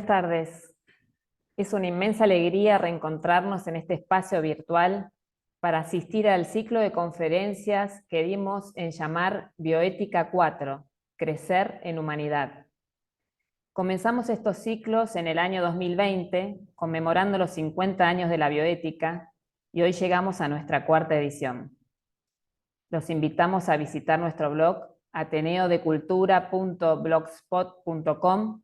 Buenas tardes. Es una inmensa alegría reencontrarnos en este espacio virtual para asistir al ciclo de conferencias que dimos en llamar Bioética 4, Crecer en Humanidad. Comenzamos estos ciclos en el año 2020, conmemorando los 50 años de la bioética, y hoy llegamos a nuestra cuarta edición. Los invitamos a visitar nuestro blog ateneodecultura.blogspot.com.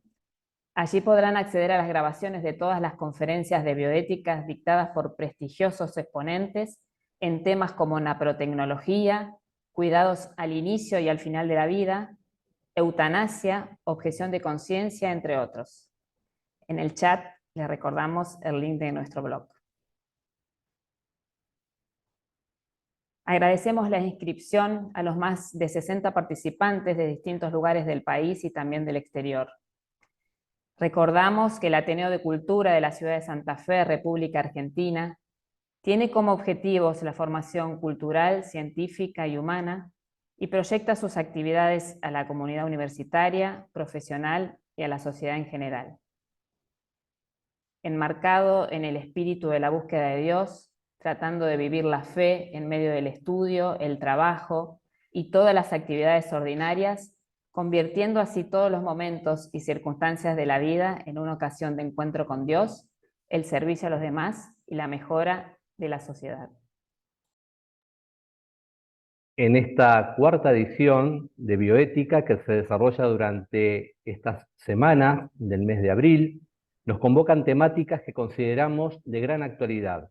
Allí podrán acceder a las grabaciones de todas las conferencias de bioéticas dictadas por prestigiosos exponentes en temas como naprotecnología, cuidados al inicio y al final de la vida, eutanasia, objeción de conciencia, entre otros. En el chat les recordamos el link de nuestro blog. Agradecemos la inscripción a los más de 60 participantes de distintos lugares del país y también del exterior. Recordamos que el Ateneo de Cultura de la ciudad de Santa Fe, República Argentina, tiene como objetivos la formación cultural, científica y humana y proyecta sus actividades a la comunidad universitaria, profesional y a la sociedad en general. Enmarcado en el espíritu de la búsqueda de Dios, tratando de vivir la fe en medio del estudio, el trabajo y todas las actividades ordinarias, convirtiendo así todos los momentos y circunstancias de la vida en una ocasión de encuentro con Dios, el servicio a los demás y la mejora de la sociedad. En esta cuarta edición de Bioética que se desarrolla durante estas semanas del mes de abril, nos convocan temáticas que consideramos de gran actualidad: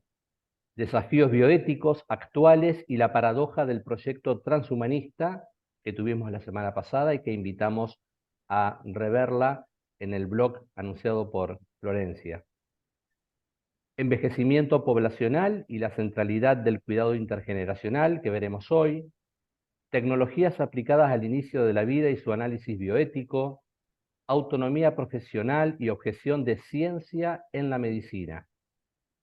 desafíos bioéticos actuales y la paradoja del proyecto transhumanista que tuvimos la semana pasada y que invitamos a reverla en el blog anunciado por Florencia. Envejecimiento poblacional y la centralidad del cuidado intergeneracional que veremos hoy. Tecnologías aplicadas al inicio de la vida y su análisis bioético. Autonomía profesional y objeción de ciencia en la medicina.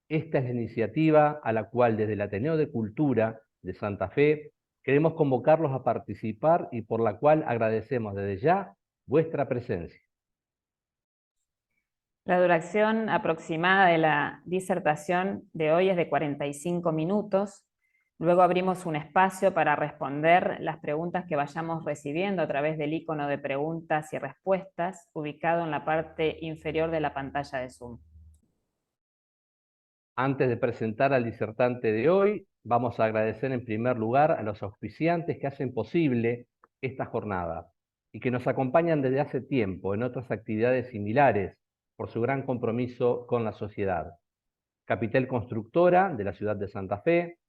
Esta es la iniciativa a la cual desde el Ateneo de Cultura de Santa Fe queremos convocarlos a participar y por la cual agradecemos desde ya vuestra presencia. La duración aproximada de la disertación de hoy es de 45 minutos. Luego abrimos un espacio para responder las preguntas que vayamos recibiendo a través del icono de preguntas y respuestas ubicado en la parte inferior de la pantalla de Zoom. Antes de presentar al disertante de hoy, vamos a agradecer en primer lugar a los auspiciantes que hacen posible esta jornada y que nos acompañan desde hace tiempo en otras actividades similares por su gran compromiso con la sociedad. Capital Constructora de la ciudad de Santa Fe,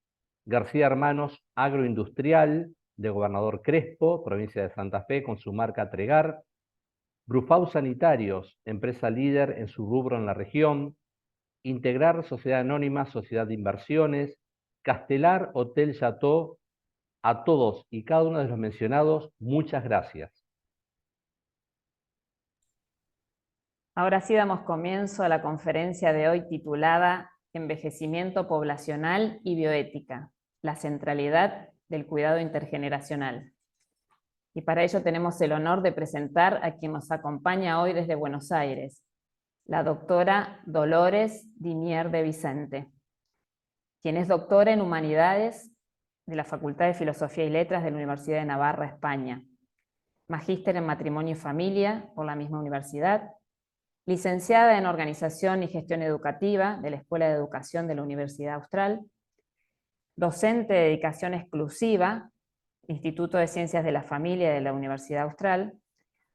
García Hermanos Agroindustrial de Gobernador Crespo, provincia de Santa Fe, con su marca Tregar, Brufau Sanitarios, empresa líder en su rubro en la región, Integrar Sociedad Anónima, Sociedad de Inversiones, Castelar Hotel Chateau. A todos y cada uno de los mencionados, muchas gracias. Ahora sí damos comienzo a la conferencia de hoy titulada Envejecimiento poblacional y bioética, la centralidad del cuidado intergeneracional. Y para ello tenemos el honor de presentar a quien nos acompaña hoy desde Buenos Aires, la doctora Dolores Dinier de Vicente, quien es doctora en Humanidades de la Facultad de Filosofía y Letras de la Universidad de Navarra, España, magíster en Matrimonio y Familia por la misma universidad, licenciada en Organización y Gestión Educativa de la Escuela de Educación de la Universidad Austral, docente de dedicación exclusiva, Instituto de Ciencias de la Familia de la Universidad Austral,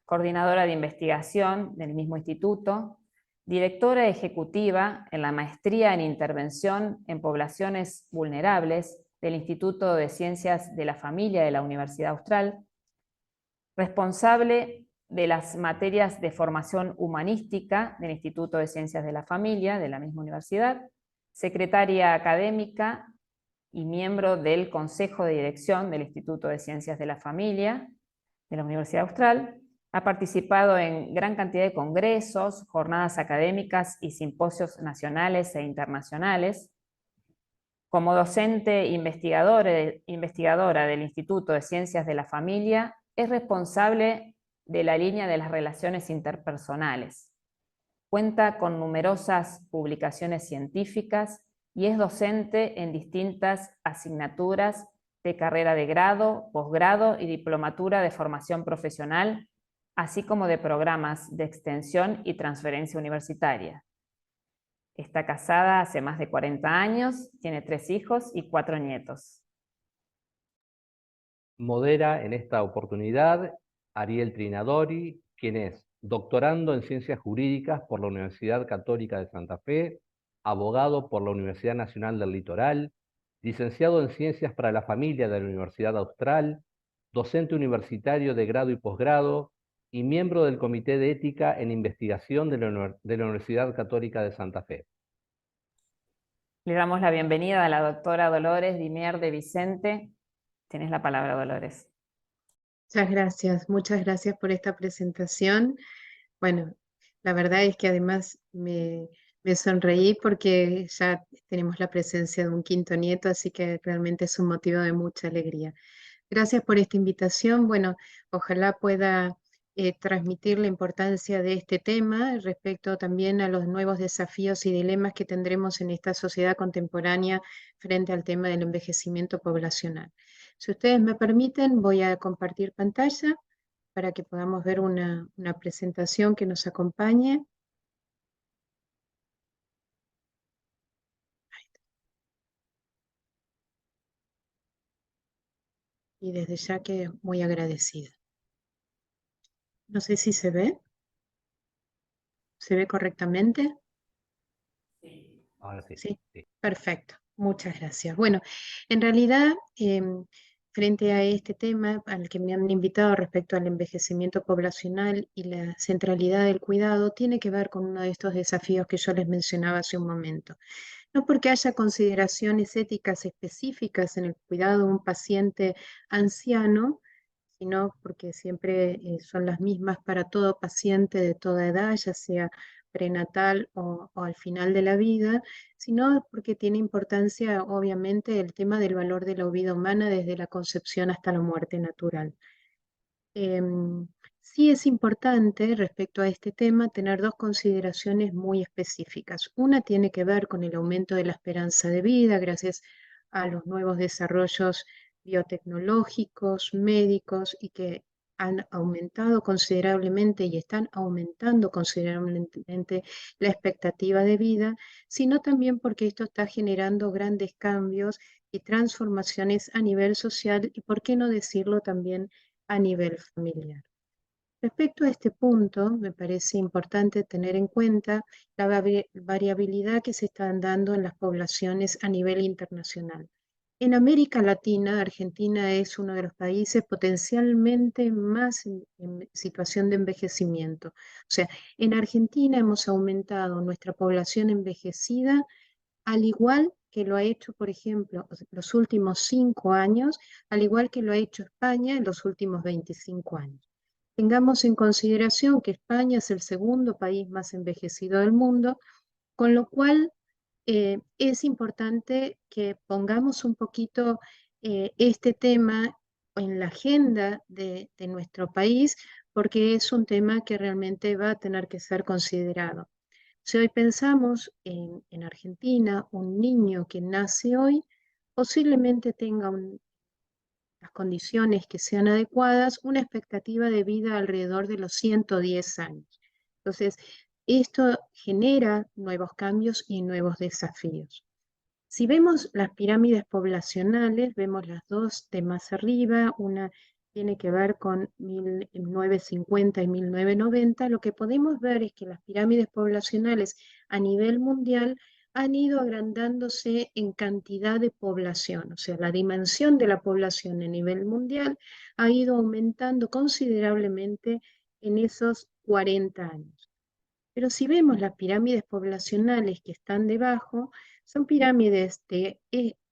coordinadora de investigación del mismo instituto, directora ejecutiva en la Maestría en Intervención en Poblaciones Vulnerables del Instituto de Ciencias de la Familia de la Universidad Austral, responsable de las materias de formación humanística del Instituto de Ciencias de la Familia de la misma universidad, secretaria académica y miembro del Consejo de Dirección del Instituto de Ciencias de la Familia de la Universidad Austral. Ha participado en gran cantidad de congresos, jornadas académicas y simposios nacionales e internacionales. Como docente e investigadora del Instituto de Ciencias de la Familia, es responsable de la línea de las relaciones interpersonales. Cuenta con numerosas publicaciones científicas y es docente en distintas asignaturas de carrera de grado, posgrado y diplomatura de formación profesional, así como de programas de extensión y transferencia universitaria. Está casada hace más de 40 años, tiene 3 hijos y 4 nietos. Modera en esta oportunidad Ariel Trinadori, quien es doctorando en Ciencias Jurídicas por la Universidad Católica de Santa Fe, abogado por la Universidad Nacional del Litoral, licenciado en Ciencias para la Familia de la Universidad Austral, docente universitario de grado y posgrado y miembro del Comité de Ética en Investigación de la Universidad Católica de Santa Fe. Le damos la bienvenida a la doctora Dolores Dimier de Vicente. Tienes la palabra, Dolores. Muchas gracias por esta presentación. Bueno, la verdad es que además me sonreí porque ya tenemos la presencia de un quinto nieto, así que realmente es un motivo de mucha alegría. Gracias por esta invitación. Bueno, ojalá pueda transmitir la importancia de este tema respecto también a los nuevos desafíos y dilemas que tendremos en esta sociedad contemporánea frente al tema del envejecimiento poblacional. Si ustedes me permiten, voy a compartir pantalla para que podamos ver una presentación que nos acompañe. Y desde ya que muy agradecida. No sé si se ve. ¿Se ve correctamente? Ahora sí. Sí, Sí. perfecto. Muchas gracias. Bueno, en realidad, frente a este tema al que me han invitado respecto al envejecimiento poblacional y la centralidad del cuidado, tiene que ver con uno de estos desafíos que yo les mencionaba hace un momento. No porque haya consideraciones éticas específicas en el cuidado de un paciente anciano, sino porque siempre son las mismas para todo paciente de toda edad, ya sea prenatal o al final de la vida, sino porque tiene importancia, obviamente, el tema del valor de la vida humana desde la concepción hasta la muerte natural. Sí es importante respecto a este tema tener dos consideraciones muy específicas. Una tiene que ver con el aumento de la esperanza de vida gracias a los nuevos desarrollos biotecnológicos, médicos y que han aumentado considerablemente y están aumentando considerablemente la expectativa de vida, sino también porque esto está generando grandes cambios y transformaciones a nivel social y, por qué no decirlo, también a nivel familiar. Respecto a este punto, me parece importante tener en cuenta la variabilidad que se está dando en las poblaciones a nivel internacional. En América Latina, Argentina es uno de los países potencialmente más en situación de envejecimiento. O sea, en Argentina hemos aumentado nuestra población envejecida al igual que lo ha hecho, por ejemplo, los últimos 5 años, al igual que lo ha hecho España en los últimos 25 años. Tengamos en consideración que España es el segundo país más envejecido del mundo, con lo cual es importante que pongamos un poquito este tema en la agenda de nuestro país, porque es un tema que realmente va a tener que ser considerado. Si hoy pensamos en Argentina, un niño que nace hoy posiblemente tenga las condiciones que sean adecuadas, una expectativa de vida alrededor de los 110 años. Entonces, esto genera nuevos cambios y nuevos desafíos. Si vemos las pirámides poblacionales, vemos las dos de más arriba, una tiene que ver con 1950 y 1990, lo que podemos ver es que las pirámides poblacionales a nivel mundial han ido agrandándose en cantidad de población, o sea, la dimensión de la población a nivel mundial ha ido aumentando considerablemente en esos 40 años. Pero si vemos las pirámides poblacionales que están debajo, son pirámides de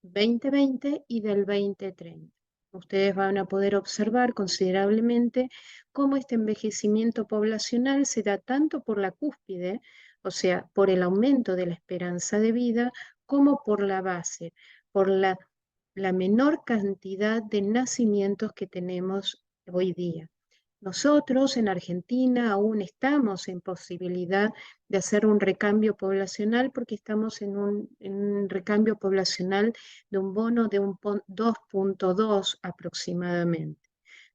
2020 y del 2030. Ustedes van a poder observar considerablemente cómo este envejecimiento poblacional se da tanto por la cúspide, o sea, por el aumento de la esperanza de vida, como por la base, por la menor cantidad de nacimientos que tenemos hoy día. Nosotros en Argentina aún estamos en posibilidad de hacer un recambio poblacional porque estamos en un recambio poblacional de un bono de un 2.2 aproximadamente.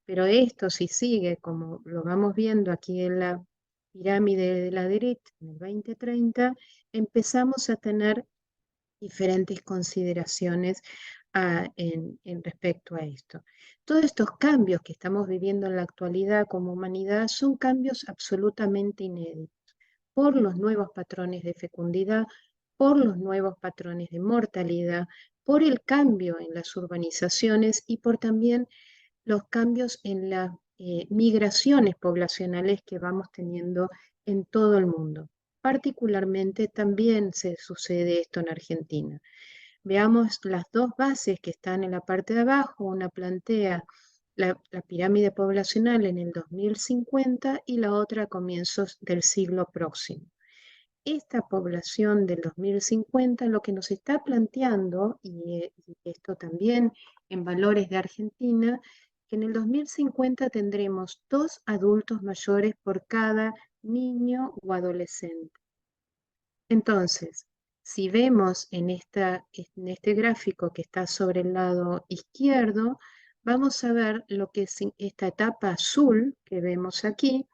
Pero esto si sigue, como lo vamos viendo aquí en la pirámide de la derecha, en el 2030, empezamos a tener diferentes consideraciones en respecto a esto. Todos estos cambios que estamos viviendo en la actualidad como humanidad son cambios absolutamente inéditos por los nuevos patrones de fecundidad, por los nuevos patrones de mortalidad, por el cambio en las urbanizaciones y por también los cambios en las migraciones poblacionales que vamos teniendo en todo el mundo. Particularmente también se sucede esto en Argentina. Veamos las dos bases que están en la parte de abajo. Una plantea la pirámide poblacional en el 2050 y la otra a comienzos del siglo próximo. Esta población del 2050 lo que nos está planteando, y esto también en valores de Argentina, que en el 2050 tendremos 2 adultos mayores por cada niño o adolescente. Entonces, si vemos en este gráfico que está sobre el lado izquierdo, vamos a ver lo que es esta etapa azul que vemos aquí,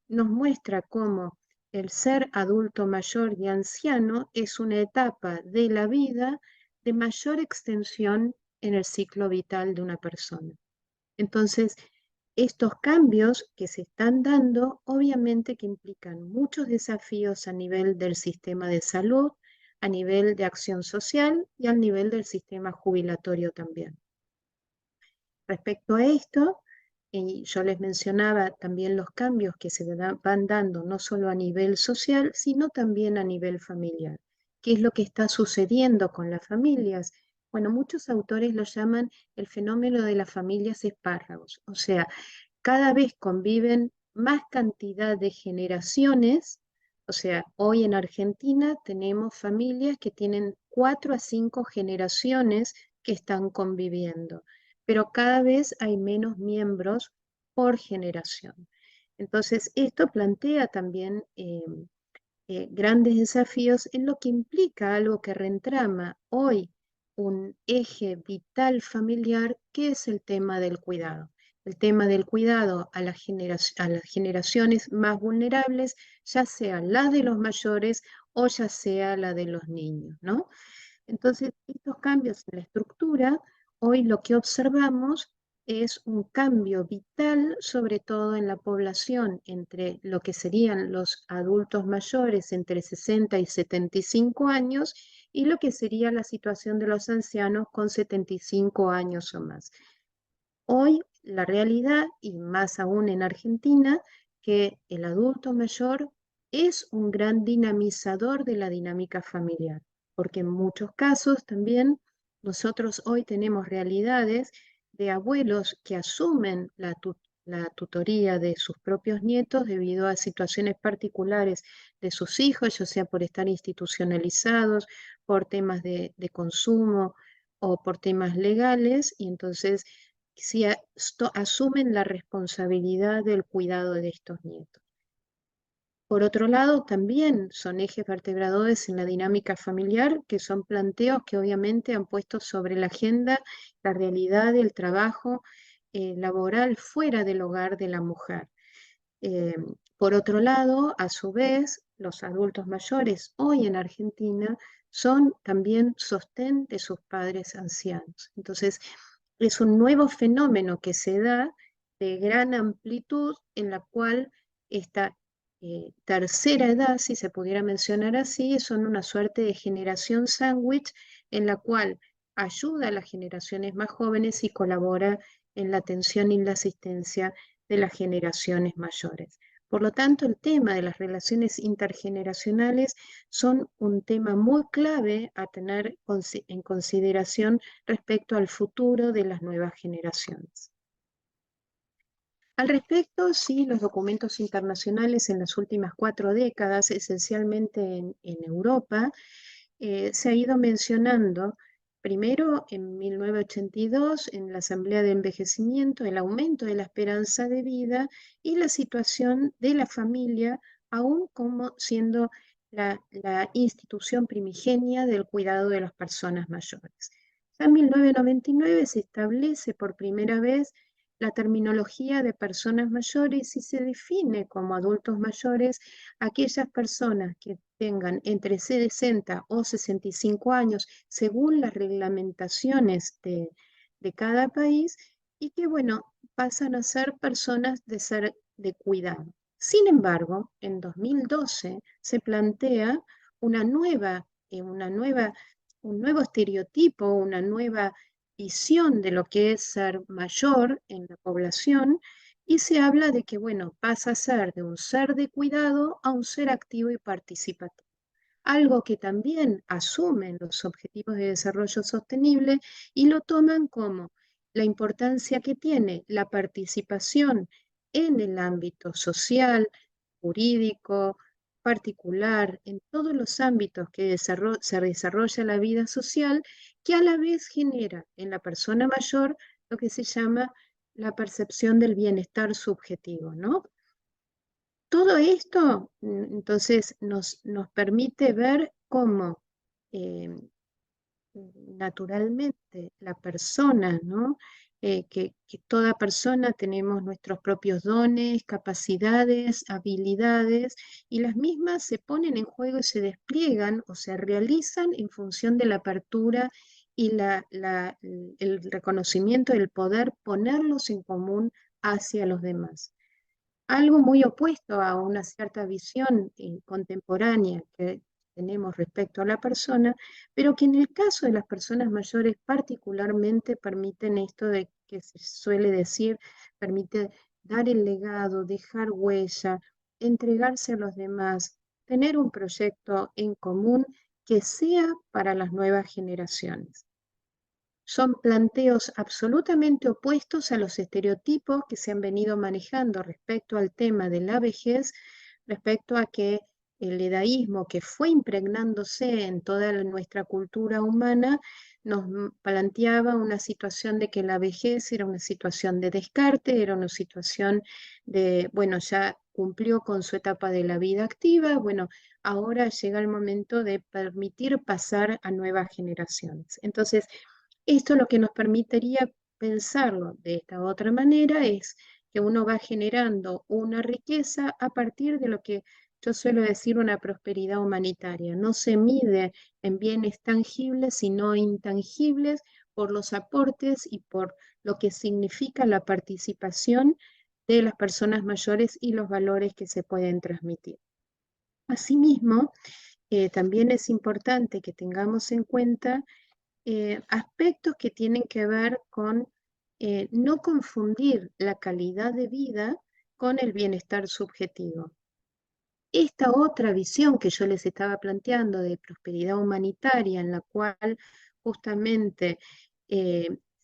nos muestra cómo el ser adulto mayor y anciano es una etapa de la vida de mayor extensión en el ciclo vital de una persona. Entonces, estos cambios que se están dando, obviamente que implican muchos desafíos a nivel del sistema de salud, a nivel de acción social y al nivel del sistema jubilatorio también. Respecto a esto, y yo les mencionaba también los cambios que se van dando no solo a nivel social, sino también a nivel familiar. ¿Qué es lo que está sucediendo con las familias? Bueno, muchos autores lo llaman el fenómeno de las familias espárragos. O sea, cada vez conviven más cantidad de generaciones. O sea, hoy en Argentina tenemos familias que tienen 4 a 5 generaciones que están conviviendo, pero cada vez hay menos miembros por generación. Entonces, esto plantea también grandes desafíos en lo que implica algo que reentrama hoy un eje vital familiar, que es el tema del cuidado. El tema del cuidado a las generaciones más vulnerables, ya sea la de los mayores o ya sea la de los niños, ¿no? Entonces, estos cambios en la estructura, hoy lo que observamos es un cambio vital, sobre todo en la población, entre lo que serían los adultos mayores entre 60 y 75 años y lo que sería la situación de los ancianos con 75 años o más. Hoy la realidad, y más aún en Argentina, que el adulto mayor es un gran dinamizador de la dinámica familiar, porque en muchos casos también nosotros hoy tenemos realidades de abuelos que asumen la tutoría de sus propios nietos debido a situaciones particulares de sus hijos, ya sea por estar institucionalizados, por temas de consumo o por temas legales, y entonces si asumen la responsabilidad del cuidado de estos nietos. Por otro lado, también son ejes vertebradores en la dinámica familiar, que son planteos que obviamente han puesto sobre la agenda la realidad del trabajo laboral fuera del hogar de la mujer. Por otro lado, a su vez, los adultos mayores hoy en Argentina son también sostén de sus padres ancianos. Entonces, es un nuevo fenómeno que se da de gran amplitud en la cual esta tercera edad, si se pudiera mencionar así, son una suerte de generación sándwich en la cual ayuda a las generaciones más jóvenes y colabora en la atención y la asistencia de las generaciones mayores. Por lo tanto, el tema de las relaciones intergeneracionales son un tema muy clave a tener en consideración respecto al futuro de las nuevas generaciones. Al respecto, sí, los documentos internacionales en las últimas 4 décadas, esencialmente en Europa, se ha ido mencionando primero, en 1982, en la Asamblea de Envejecimiento, el aumento de la esperanza de vida y la situación de la familia, aún como siendo la institución primigenia del cuidado de las personas mayores. Ya en 1999 se establece por primera vez la terminología de personas mayores y se define como adultos mayores aquellas personas que tengan entre 60 o 65 años, según las reglamentaciones de cada país, y que, bueno, pasan a ser personas de cuidado. Sin embargo, en 2012 se plantea una un nuevo estereotipo, una nueva visión de lo que es ser mayor en la población, y se habla de que, bueno, pasa a ser de un ser de cuidado a un ser activo y participativo. Algo que también asumen los Objetivos de Desarrollo Sostenible y lo toman como la importancia que tiene la participación en el ámbito social, jurídico, particular, en todos los ámbitos que se desarrolla la vida social, que a la vez genera en la persona mayor lo que se llama la percepción del bienestar subjetivo, ¿no? Todo esto, entonces, nos permite ver cómo naturalmente la persona, ¿no? Que toda persona tenemos nuestros propios dones, capacidades, habilidades, y las mismas se ponen en juego y se despliegan o se realizan en función de la apertura y el reconocimiento del poder ponerlos en común hacia los demás. Algo muy opuesto a una cierta visión contemporánea que tenemos respecto a la persona, pero que en el caso de las personas mayores particularmente permiten esto de que se suele decir, permite dar el legado, dejar huella, entregarse a los demás, tener un proyecto en común que sea para las nuevas generaciones. Son planteos absolutamente opuestos a los estereotipos que se han venido manejando respecto al tema de la vejez, respecto a que el edaísmo que fue impregnándose en toda nuestra cultura humana nos planteaba una situación de que la vejez era una situación de descarte, era una situación de, bueno, ya cumplió con su etapa de la vida activa, bueno, ahora llega el momento de permitir pasar a nuevas generaciones. Entonces, esto lo que nos permitiría pensarlo de esta otra manera es que uno va generando una riqueza a partir de lo que yo suelo decir una prosperidad humanitaria. No se mide en bienes tangibles, sino intangibles por los aportes y por lo que significa la participación de las personas mayores y los valores que se pueden transmitir. Asimismo, también es importante que tengamos en cuenta aspectos que tienen que ver con no confundir la calidad de vida con el bienestar subjetivo. Esta otra visión que yo les estaba planteando de prosperidad humanitaria, en la cual justamente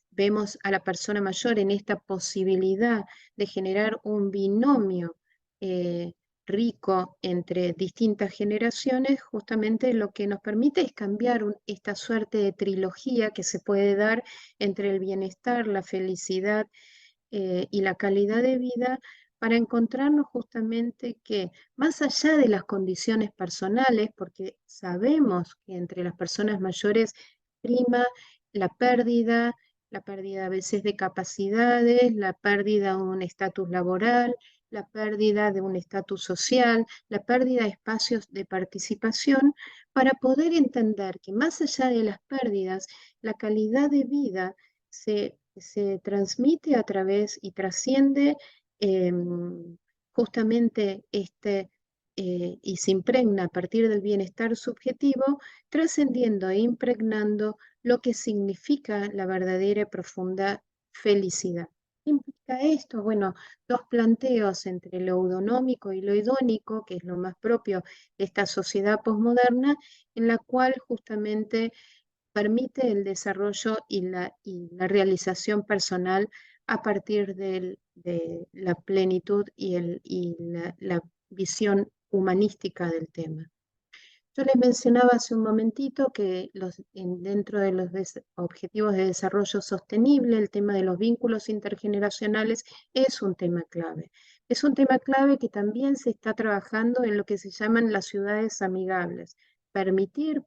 vemos a la persona mayor en esta posibilidad de generar un binomio rico entre distintas generaciones, justamente lo que nos permite es cambiar esta suerte de trilogía que se puede dar entre el bienestar, la felicidad y la calidad de vida, para encontrarnos justamente que más allá de las condiciones personales, porque sabemos que entre las personas mayores prima la pérdida a veces de capacidades, la pérdida de un estatus laboral, la pérdida de un estatus social, la pérdida de espacios de participación, para poder entender que más allá de las pérdidas, la calidad de vida se transmite a través y trasciende justamente y se impregna a partir del bienestar subjetivo, trascendiendo e impregnando lo que significa la verdadera y profunda felicidad. ¿Qué implica esto? Bueno, dos planteos entre lo eudonómico y lo hedónico, que es lo más propio de esta sociedad posmoderna, en la cual justamente permite el desarrollo y la realización personal a partir de la plenitud y la visión humanística del tema. Yo les mencionaba hace un momentito que dentro de los objetivos de desarrollo sostenible, el tema de los vínculos intergeneracionales es un tema clave. Es un tema clave que también se está trabajando en lo que se llaman las ciudades amigables. Permitir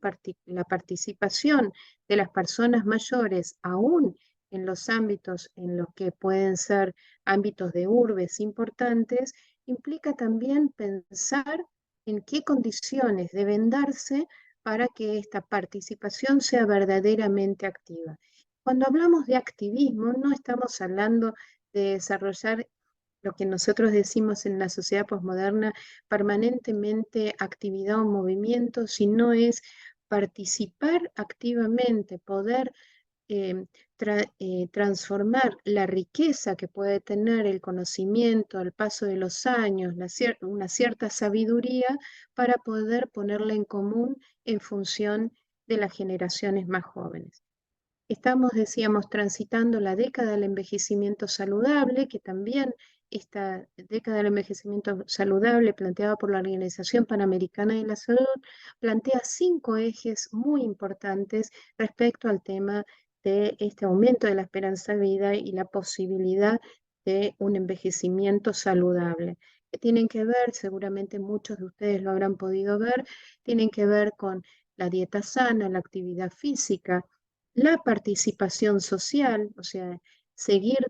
la participación de las personas mayores, aún en los ámbitos en los que pueden ser ámbitos de urbes importantes, implica también pensar en qué condiciones deben darse para que esta participación sea verdaderamente activa. Cuando hablamos de activismo, no estamos hablando de desarrollar lo que nosotros decimos en la sociedad posmoderna, permanentemente actividad o movimiento, sino es participar activamente, poder transformar la riqueza que puede tener el conocimiento al paso de los años, una cierta sabiduría para poder ponerla en común en función de las generaciones más jóvenes. Estamos, decíamos, transitando la década del envejecimiento saludable, que también esta década del envejecimiento saludable planteada por la Organización Panamericana de la Salud plantea 5 ejes muy importantes respecto al tema de este aumento de la esperanza de vida y la posibilidad de un envejecimiento saludable, que tienen que ver, seguramente muchos de ustedes lo habrán podido ver, tienen que ver con la dieta sana, la actividad física, la participación social, o sea, seguir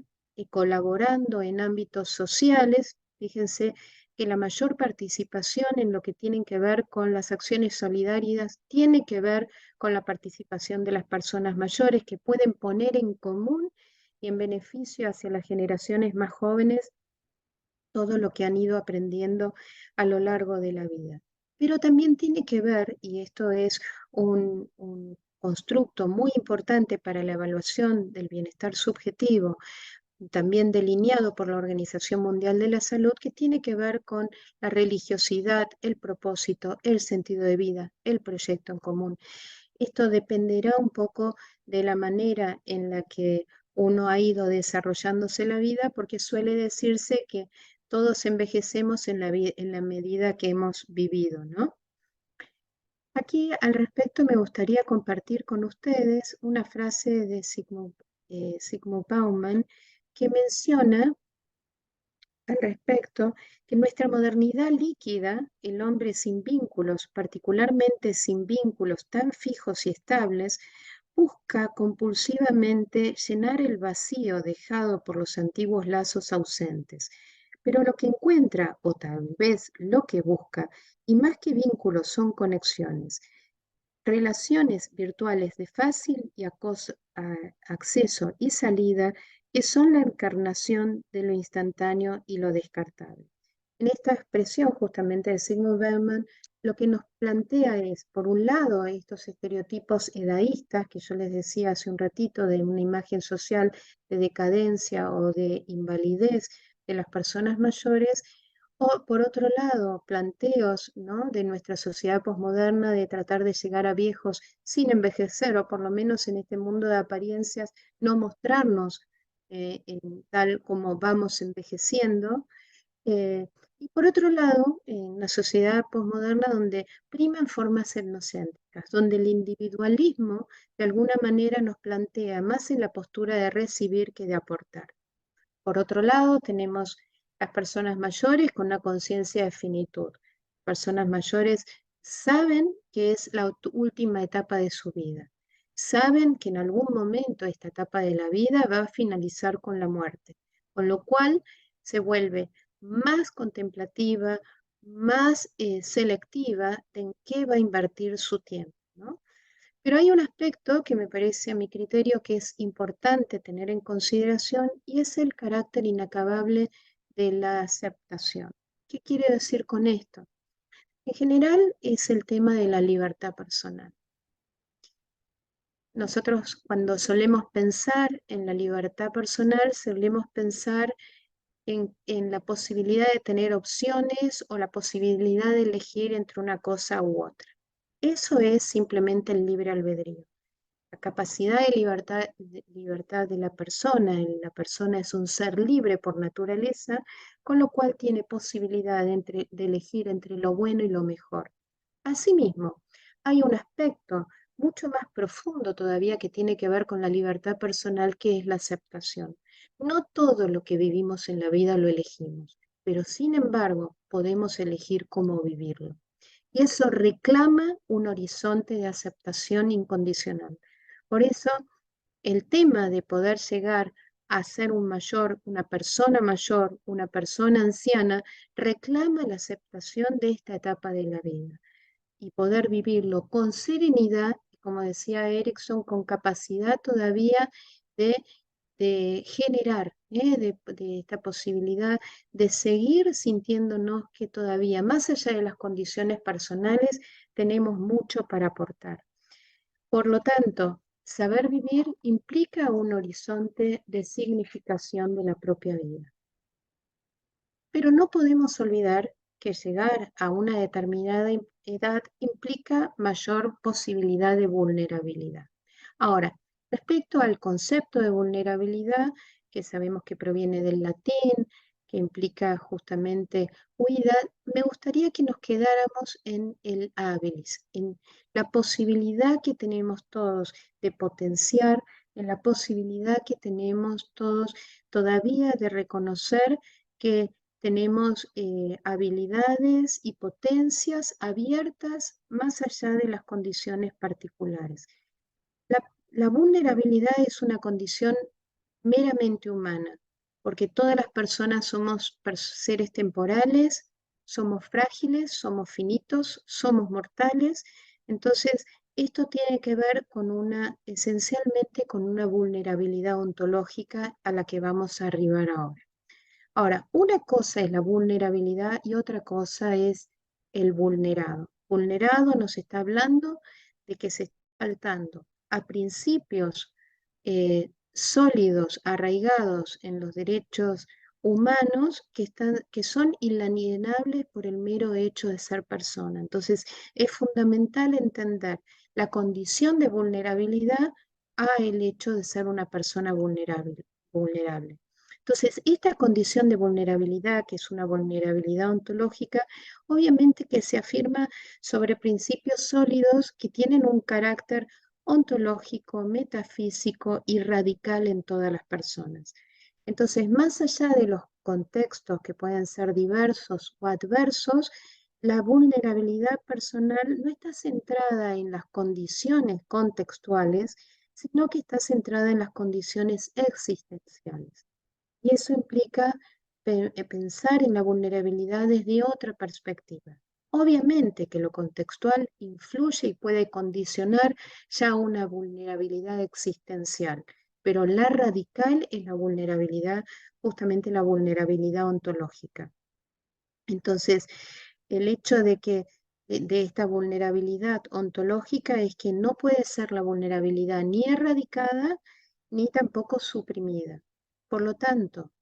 colaborando en ámbitos sociales. Fíjense que la mayor participación en lo que tienen que ver con las acciones solidarias tiene que ver con la participación de las personas mayores que pueden poner en común y en beneficio hacia las generaciones más jóvenes todo lo que han ido aprendiendo a lo largo de la vida. Pero también tiene que ver, y esto es un constructo muy importante para la evaluación del bienestar subjetivo, también delineado por la Organización Mundial de la Salud, que tiene que ver con la religiosidad, el propósito, el sentido de vida, el proyecto en común. Esto dependerá un poco de la manera en la que uno ha ido desarrollándose la vida, porque suele decirse que todos envejecemos en la medida que hemos vivido, ¿no? Aquí al respecto me gustaría compartir con ustedes una frase de Zygmunt Bauman que menciona al respecto que nuestra modernidad líquida, el hombre sin vínculos, particularmente sin vínculos tan fijos y estables, busca compulsivamente llenar el vacío dejado por los antiguos lazos ausentes. Pero lo que encuentra, o tal vez lo que busca, y más que vínculos son conexiones, relaciones virtuales de fácil y acceso y salida que son la encarnación de lo instantáneo y lo descartable. En esta expresión justamente de Zygmunt Bauman, lo que nos plantea es, por un lado, estos estereotipos edaístas que yo les decía hace un ratito de una imagen social de decadencia o de invalidez de las personas mayores, o por otro lado, planteos, ¿no?, de nuestra sociedad posmoderna de tratar de llegar a viejos sin envejecer, o por lo menos en este mundo de apariencias, no mostrarnos tal como vamos envejeciendo. Y por otro lado, en la sociedad posmoderna donde priman formas etnocéntricas, donde el individualismo de alguna manera nos plantea más en la postura de recibir que de aportar. Por otro lado, tenemos las personas mayores con una conciencia de finitud. Personas mayores saben que es la última etapa de su vida. Saben que en algún momento esta etapa de la vida va a finalizar con la muerte, con lo cual se vuelve más contemplativa, más selectiva en qué va a invertir su tiempo, ¿no? Pero hay un aspecto que me parece a mi criterio que es importante tener en consideración y es el carácter inacabable de la aceptación. ¿Qué quiere decir con esto? En general es el tema de la libertad personal. Nosotros cuando solemos pensar en la libertad personal, solemos pensar en la posibilidad de tener opciones o la posibilidad de elegir entre una cosa u otra. Eso es simplemente el libre albedrío. La capacidad libertad de la persona es un ser libre por naturaleza, con lo cual tiene posibilidad de elegir entre lo bueno y lo mejor. Asimismo, hay un aspecto mucho más profundo todavía que tiene que ver con la libertad personal, que es la aceptación. No todo lo que vivimos en la vida lo elegimos, pero sin embargo podemos elegir cómo vivirlo. Y eso reclama un horizonte de aceptación incondicional. Por eso, el tema de poder llegar a ser un mayor, una persona anciana, reclama la aceptación de esta etapa de la vida y poder vivirlo con serenidad, como decía Erickson, con capacidad todavía de, de generar, de esta posibilidad de seguir sintiéndonos que todavía, más allá de las condiciones personales, tenemos mucho para aportar. Por lo tanto, saber vivir implica un horizonte de significación de la propia vida. Pero no podemos olvidar que llegar a una determinada edad implica mayor posibilidad de vulnerabilidad. Ahora, respecto al concepto de vulnerabilidad, que sabemos que proviene del latín, que implica justamente huida, me gustaría que nos quedáramos en el habilis, en la posibilidad que tenemos todos de potenciar, en la posibilidad que tenemos todos todavía de reconocer que tenemos habilidades y potencias abiertas más allá de las condiciones particulares. La vulnerabilidad es una condición meramente humana, porque todas las personas somos seres temporales, somos frágiles, somos finitos, somos mortales. Entonces, esto tiene que ver con esencialmente con una vulnerabilidad ontológica a la que vamos a arribar ahora. Ahora, una cosa es la vulnerabilidad y otra cosa es el vulnerado. Vulnerado nos está hablando de que se está faltando a principios sólidos, arraigados en los derechos humanos que son inalienables por el mero hecho de ser persona. Entonces, es fundamental entender la condición de vulnerabilidad a el hecho de ser una persona vulnerable. Entonces, esta condición de vulnerabilidad, que es una vulnerabilidad ontológica, obviamente que se afirma sobre principios sólidos que tienen un carácter ontológico, metafísico y radical en todas las personas. Entonces, más allá de los contextos que pueden ser diversos o adversos, la vulnerabilidad personal no está centrada en las condiciones contextuales, sino que está centrada en las condiciones existenciales. Y eso implica pensar en la vulnerabilidad desde otra perspectiva. Obviamente que lo contextual influye y puede condicionar ya una vulnerabilidad existencial, pero la radical es la vulnerabilidad, justamente la vulnerabilidad ontológica. Entonces, el hecho de esta vulnerabilidad ontológica es que no puede ser la vulnerabilidad ni erradicada ni tampoco suprimida. Por lo tanto,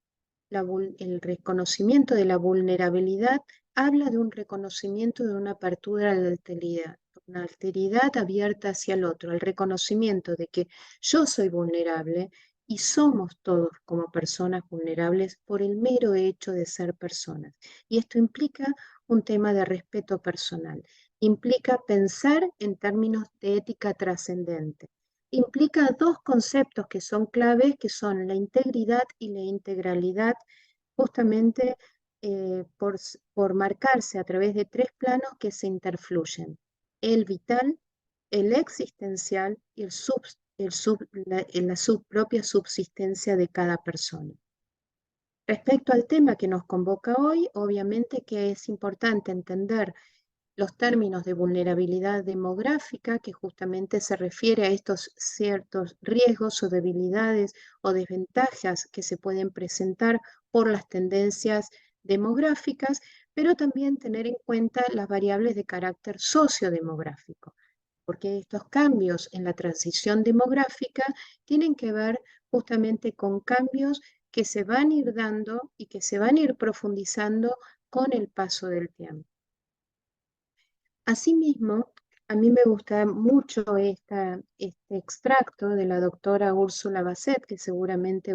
el reconocimiento de la vulnerabilidad habla de un reconocimiento de una apertura a la alteridad, una alteridad abierta hacia el otro, el reconocimiento de que yo soy vulnerable y somos todos como personas vulnerables por el mero hecho de ser personas. Y esto implica un tema de respeto personal, implica pensar en términos de ética trascendente. Implica dos conceptos que son claves, que son la integridad y la integralidad, justamente por marcarse a través de tres planos que se interfluyen: el vital, el existencial y la propia subsistencia de cada persona. Respecto al tema que nos convoca hoy, obviamente que es importante entender los términos de vulnerabilidad demográfica, que justamente se refiere a estos ciertos riesgos o debilidades o desventajas que se pueden presentar por las tendencias demográficas, pero también tener en cuenta las variables de carácter sociodemográfico, porque estos cambios en la transición demográfica tienen que ver justamente con cambios que se van a ir dando y que se van a ir profundizando con el paso del tiempo. Asimismo, a mí me gusta mucho este extracto de la doctora Úrsula Basset, que seguramente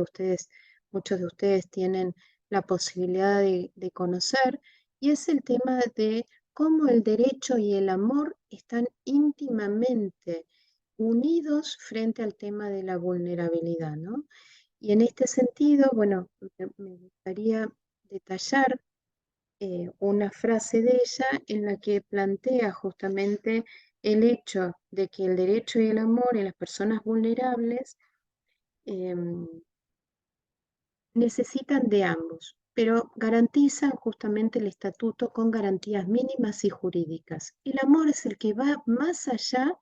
muchos de ustedes tienen la posibilidad de conocer, y es el tema de cómo el derecho y el amor están íntimamente unidos frente al tema de la vulnerabilidad, ¿no? Y en este sentido, bueno, me gustaría detallar una frase de ella en la que plantea justamente el hecho de que el derecho y el amor en las personas vulnerables em, necesitan de ambos, pero garantizan justamente el estatuto con garantías mínimas y jurídicas. El amor es el que va más allá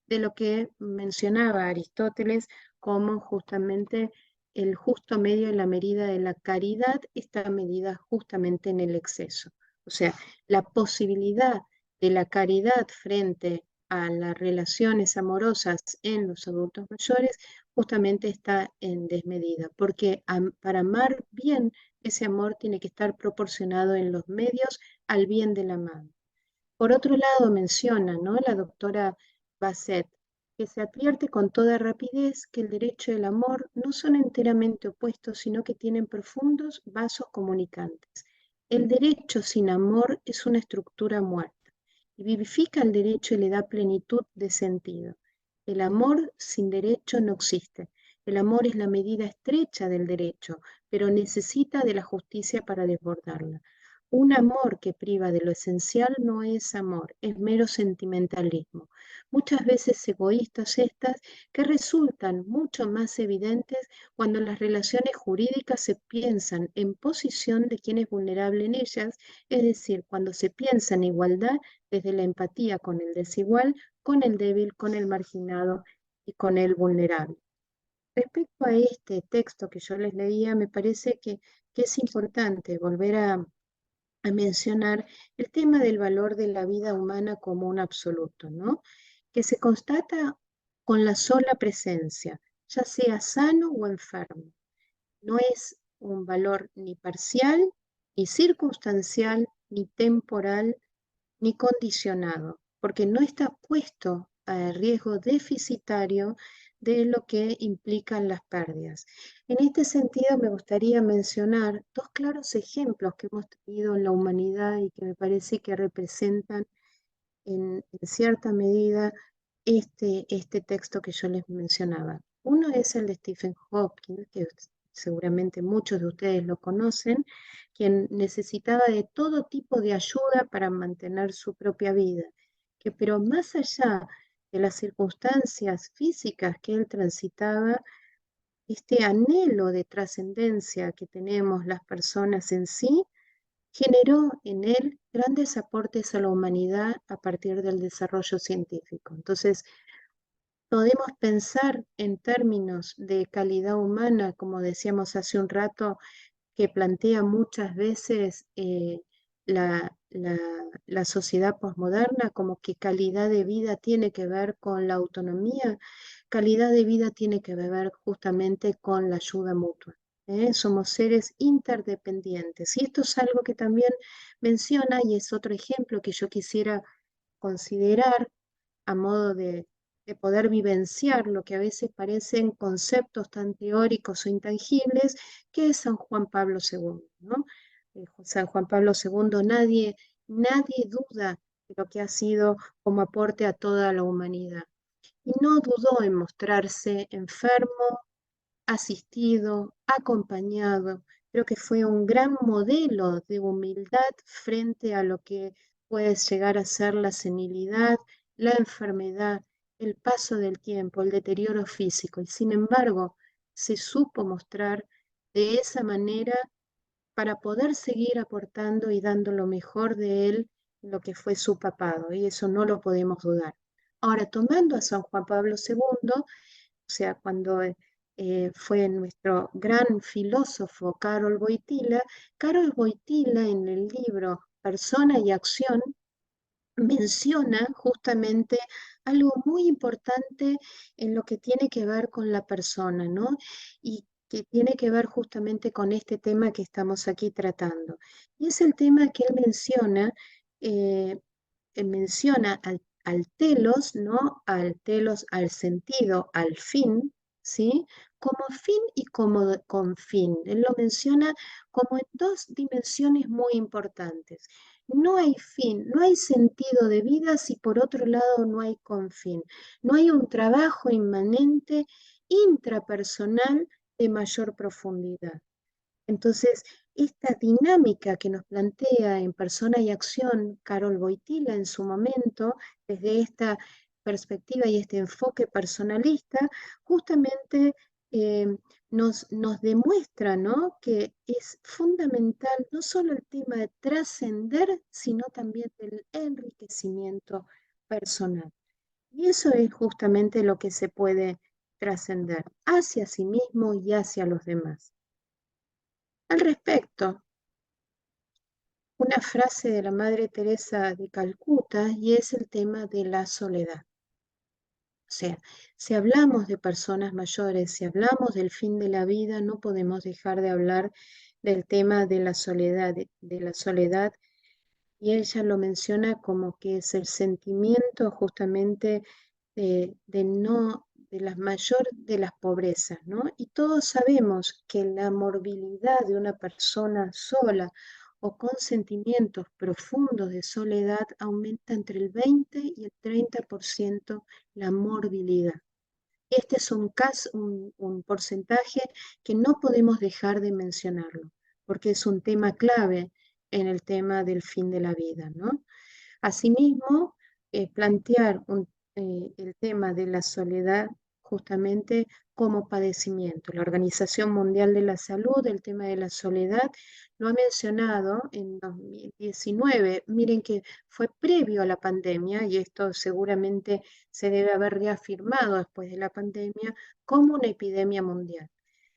de lo que mencionaba Aristóteles como justamente el justo medio en la medida de la caridad está medida justamente en el exceso. O sea, la posibilidad de la caridad frente a las relaciones amorosas en los adultos mayores justamente está en desmedida, porque para amar bien, ese amor tiene que estar proporcionado en los medios al bien del amado. Por otro lado, menciona, ¿no?, la doctora Basset, que se advierte con toda rapidez que el derecho y el amor no son enteramente opuestos, sino que tienen profundos vasos comunicantes. El derecho sin amor es una estructura muerta y vivifica el derecho y le da plenitud de sentido. El amor sin derecho no existe. El amor es la medida estrecha del derecho, pero necesita de la justicia para desbordarla. Un amor que priva de lo esencial no es amor, es mero sentimentalismo. Muchas veces egoístas estas que resultan mucho más evidentes cuando las relaciones jurídicas se piensan en posición de quien es vulnerable en ellas, es decir, cuando se piensa en igualdad desde la empatía con el desigual, con el débil, con el marginado y con el vulnerable. Respecto a este texto que yo les leía, me parece que es importante volver a mencionar el tema del valor de la vida humana como un absoluto, ¿no? Que se constata con la sola presencia, ya sea sano o enfermo. No es un valor ni parcial, ni circunstancial, ni temporal, ni condicionado, porque no está puesto a riesgo deficitario de lo que implican las pérdidas. En este sentido, me gustaría mencionar dos claros ejemplos que hemos tenido en la humanidad y que me parece que representan en cierta medida este texto que yo les mencionaba. Uno es el de Stephen Hawking, que seguramente muchos de ustedes lo conocen, quien necesitaba de todo tipo de ayuda para mantener su propia vida, pero más allá de las circunstancias físicas que él transitaba, este anhelo de trascendencia que tenemos las personas en sí, generó en él grandes aportes a la humanidad a partir del desarrollo científico. Entonces, podemos pensar en términos de calidad humana, como decíamos hace un rato, que plantea muchas veces la sociedad posmoderna, como que calidad de vida tiene que ver con la autonomía, calidad de vida tiene que ver justamente con la ayuda mutua. Somos seres interdependientes. Y esto es algo que también menciona y es otro ejemplo que yo quisiera considerar a modo de poder vivenciar lo que a veces parecen conceptos tan teóricos o intangibles, que es San Juan Pablo II, ¿no? San Juan Pablo II, nadie duda de lo que ha sido como aporte a toda la humanidad. Y no dudó en mostrarse enfermo, asistido, acompañado. Creo que fue un gran modelo de humildad frente a lo que puede llegar a ser la senilidad, la enfermedad, el paso del tiempo, el deterioro físico. Y sin embargo, se supo mostrar de esa manera para poder seguir aportando y dando lo mejor de él, lo que fue su papado. Y eso no lo podemos dudar. Ahora, tomando a San Juan Pablo II, o sea, cuando fue nuestro gran filósofo Karol Wojtyla en el libro Persona y Acción menciona justamente algo muy importante en lo que tiene que ver con la persona, ¿no? Y que tiene que ver justamente con este tema que estamos aquí tratando. Y es el tema que él eh, menciona al telos, ¿no? Al telos, al sentido, al fin, ¿sí? Como fin y como con fin. Él lo menciona como en dos dimensiones muy importantes. No hay fin, no hay sentido de vida si por otro lado no hay confín. No hay un trabajo inmanente intrapersonal de mayor profundidad. Entonces, esta dinámica que nos plantea en Persona y Acción Carol Wojtyla en su momento, desde esta perspectiva y este enfoque personalista, justamente eh, nos demuestra, ¿no?, que es fundamental no solo el tema de trascender, sino también del enriquecimiento personal. Y eso es justamente lo que se puede trascender hacia sí mismo y hacia los demás. Al respecto, una frase de la Madre Teresa de Calcuta y es el tema de la soledad. O sea, si hablamos de personas mayores, si hablamos del fin de la vida, no podemos dejar de hablar del tema de la soledad, de la soledad, y ella lo menciona como que es el sentimiento justamente de la mayor de las pobrezas, ¿no? Y todos sabemos que la morbilidad de una persona sola o con sentimientos profundos de soledad aumenta entre el 20 y el 30% la morbilidad. Este es un porcentaje que no podemos dejar de mencionarlo, porque es un tema clave en el tema del fin de la vida, ¿no? Asimismo, plantear el tema de la soledad justamente como padecimiento. La Organización Mundial de la Salud, el tema de la soledad, lo ha mencionado en 2019. Miren que fue previo a la pandemia y esto seguramente se debe haber reafirmado después de la pandemia como una epidemia mundial.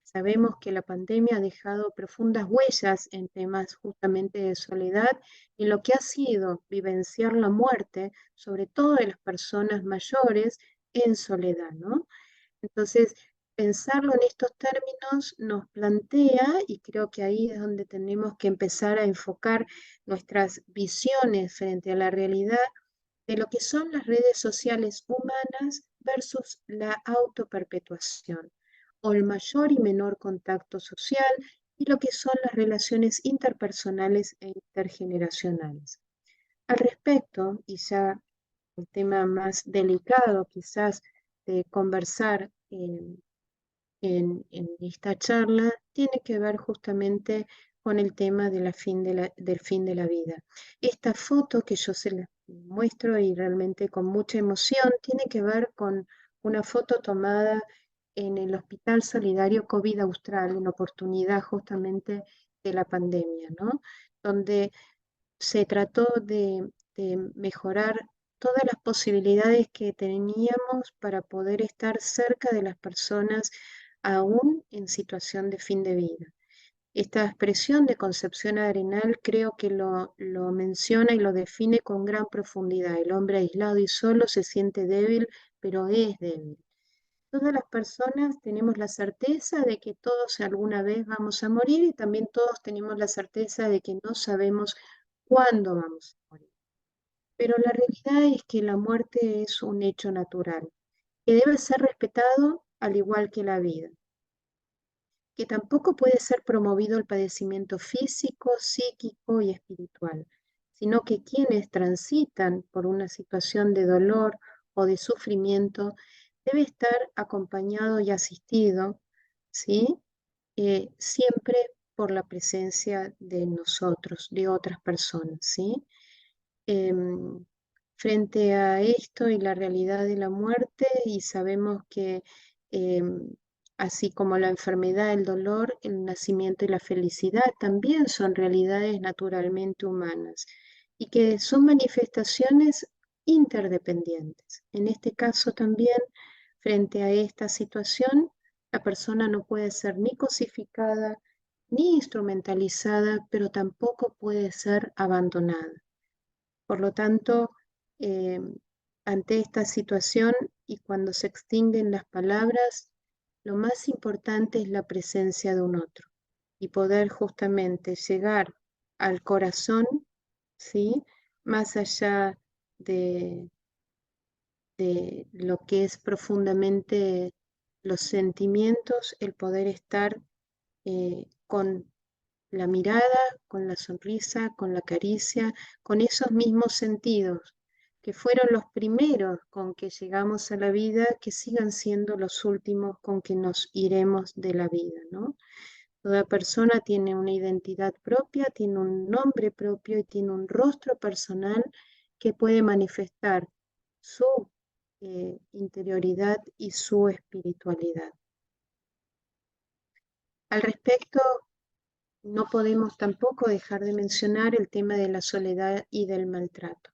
Sabemos que la pandemia ha dejado profundas huellas en temas justamente de soledad y lo que ha sido vivenciar la muerte, sobre todo de las personas mayores, en soledad, ¿no? Entonces, pensarlo en estos términos nos plantea, y creo que ahí es donde tenemos que empezar a enfocar nuestras visiones frente a la realidad de lo que son las redes sociales humanas versus la autoperpetuación, o el mayor y menor contacto social, y lo que son las relaciones interpersonales e intergeneracionales. Al respecto, y ya el tema más delicado quizás de conversar en esta charla, tiene que ver justamente con el tema de del fin de la vida. Esta foto que yo se la muestro y realmente con mucha emoción, tiene que ver con una foto tomada en el Hospital Solidario COVID Austral, en oportunidad justamente de la pandemia, ¿no? Donde se trató de mejorar todas las posibilidades que teníamos para poder estar cerca de las personas aún en situación de fin de vida. Esta expresión de concepción arenal creo que lo menciona y lo define con gran profundidad. El hombre aislado y solo se siente débil, pero es débil. Todas las personas tenemos la certeza de que todos alguna vez vamos a morir y también todos tenemos la certeza de que no sabemos cuándo vamos a morir. Pero la realidad es que la muerte es un hecho natural, que debe ser respetado al igual que la vida, que tampoco puede ser promovido el padecimiento físico, psíquico y espiritual, sino que quienes transitan por una situación de dolor o de sufrimiento debe estar acompañado y asistido, ¿sí? Siempre por la presencia de nosotros, de otras personas, ¿sí? Em, Frente a esto y la realidad de la muerte, y sabemos que em, así como la enfermedad, el dolor, el nacimiento y la felicidad también son realidades naturalmente humanas y que son manifestaciones interdependientes. En este caso también, frente a esta situación, la persona no puede ser ni cosificada ni instrumentalizada, pero tampoco puede ser abandonada. Por lo tanto, eh, ante esta situación y cuando se extinguen las palabras, lo más importante es la presencia de un otro y poder justamente llegar al corazón, ¿sí? Más allá de, de lo que es profundamente los sentimientos, el poder estar con la mirada, con la sonrisa, con la caricia, con esos mismos sentidos que fueron los primeros con que llegamos a la vida, que sigan siendo los últimos con que nos iremos de la vida, ¿no? Toda persona tiene una identidad propia, tiene un nombre propio y tiene un rostro personal que puede manifestar su interioridad y su espiritualidad. Al respecto, no podemos tampoco dejar de mencionar el tema de la soledad y del maltrato.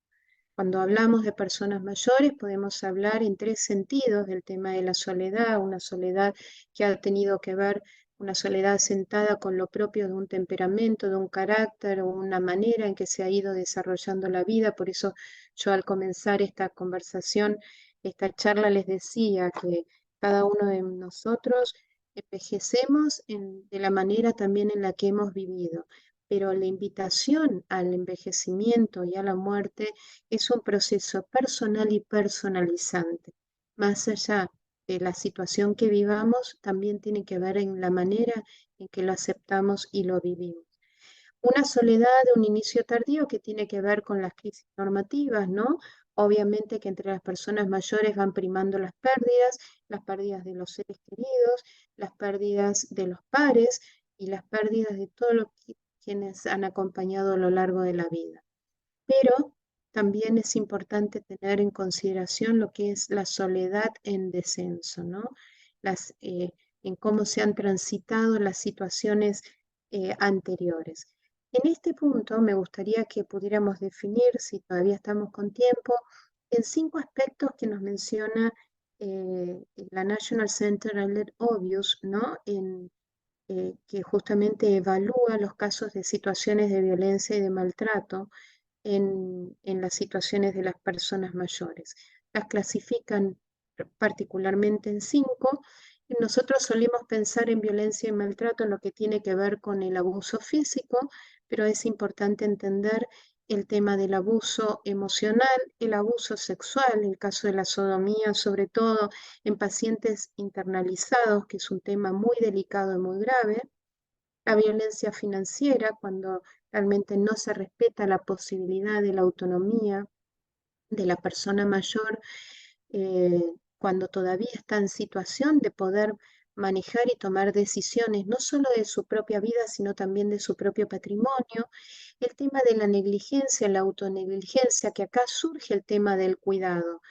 Cuando hablamos de personas mayores, podemos hablar en tres sentidos del tema de la soledad, una soledad que ha tenido que ver, una soledad sentada con lo propio de un temperamento, de un carácter o una manera en que se ha ido desarrollando la vida. Por eso yo al comenzar esta conversación, esta charla, les decía que cada uno de nosotros envejecemos de la manera también en la que hemos vivido, pero la invitación al envejecimiento y a la muerte es un proceso personal y personalizante. Más allá de la situación que vivamos, también tiene que ver en la manera en que lo aceptamos y lo vivimos. Una soledad de un inicio tardío que tiene que ver con las crisis normativas, ¿no? Obviamente que entre las personas mayores van primando las pérdidas de los seres queridos, las pérdidas de los pares y las pérdidas de todos los quienes han acompañado a lo largo de la vida. Pero también es importante tener en consideración lo que es la soledad en descenso, ¿no? En cómo se han transitado las situaciones anteriores. En este punto me gustaría que pudiéramos definir, si todavía estamos con tiempo, en 5 aspectos que nos menciona la National Center on the Obvious, ¿no? Que justamente evalúa los casos de situaciones de violencia y de maltrato en las situaciones de las personas mayores. Las clasifican particularmente en 5. Y nosotros solemos pensar en violencia y maltrato en lo que tiene que ver con el abuso físico, pero es importante entender el tema del abuso emocional, el abuso sexual, el caso de la sodomía, sobre todo en pacientes internalizados, que es un tema muy delicado y muy grave, la violencia financiera, cuando realmente no se respeta la posibilidad de la autonomía de la persona mayor, cuando todavía está en situación de poder manejar y tomar decisiones, no solo de su propia vida, sino también de su propio patrimonio. El tema de la negligencia, la autonegligencia, que acá surge el tema del cuidado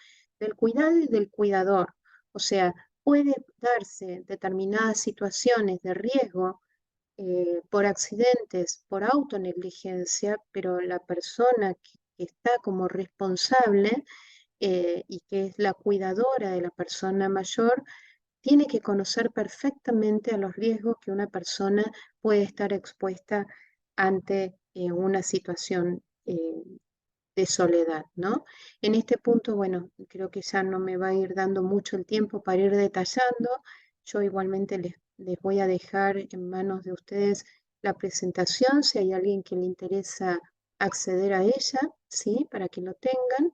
y del cuidador. O sea, puede darse determinadas situaciones de riesgo por accidentes, por autonegligencia, pero la persona que está como responsable y que es la cuidadora de la persona mayor, tiene que conocer perfectamente a los riesgos que una persona puede estar expuesta ante una situación de soledad, ¿no? En este punto, bueno, creo que ya no me va a ir dando mucho el tiempo para ir detallando. Yo igualmente les voy a dejar en manos de ustedes la presentación, si hay alguien que le interesa acceder a ella, ¿sí? Para que lo tengan.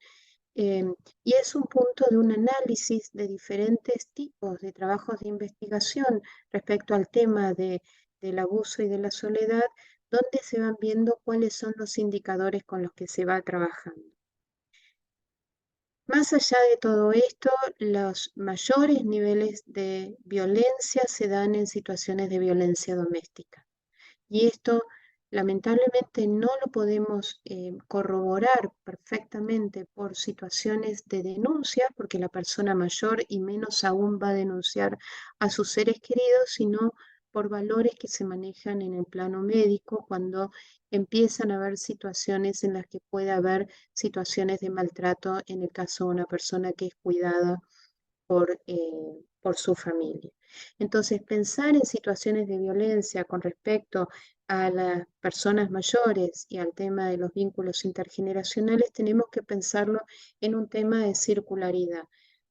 Y es un punto de un análisis de diferentes tipos de trabajos de investigación respecto al tema del abuso y de la soledad, donde se van viendo cuáles son los indicadores con los que se va trabajando. Más allá de todo esto, los mayores niveles de violencia se dan en situaciones de violencia doméstica. Y esto lamentablemente no lo podemos corroborar perfectamente por situaciones de denuncia, porque la persona mayor y menos aún va a denunciar a sus seres queridos, sino por valores que se manejan en el plano médico cuando empiezan a haber situaciones en las que puede haber situaciones de maltrato en el caso de una persona que es cuidada por su familia. Entonces, pensar en situaciones de violencia con respecto a las personas mayores y al tema de los vínculos intergeneracionales, tenemos que pensarlo en un tema de circularidad,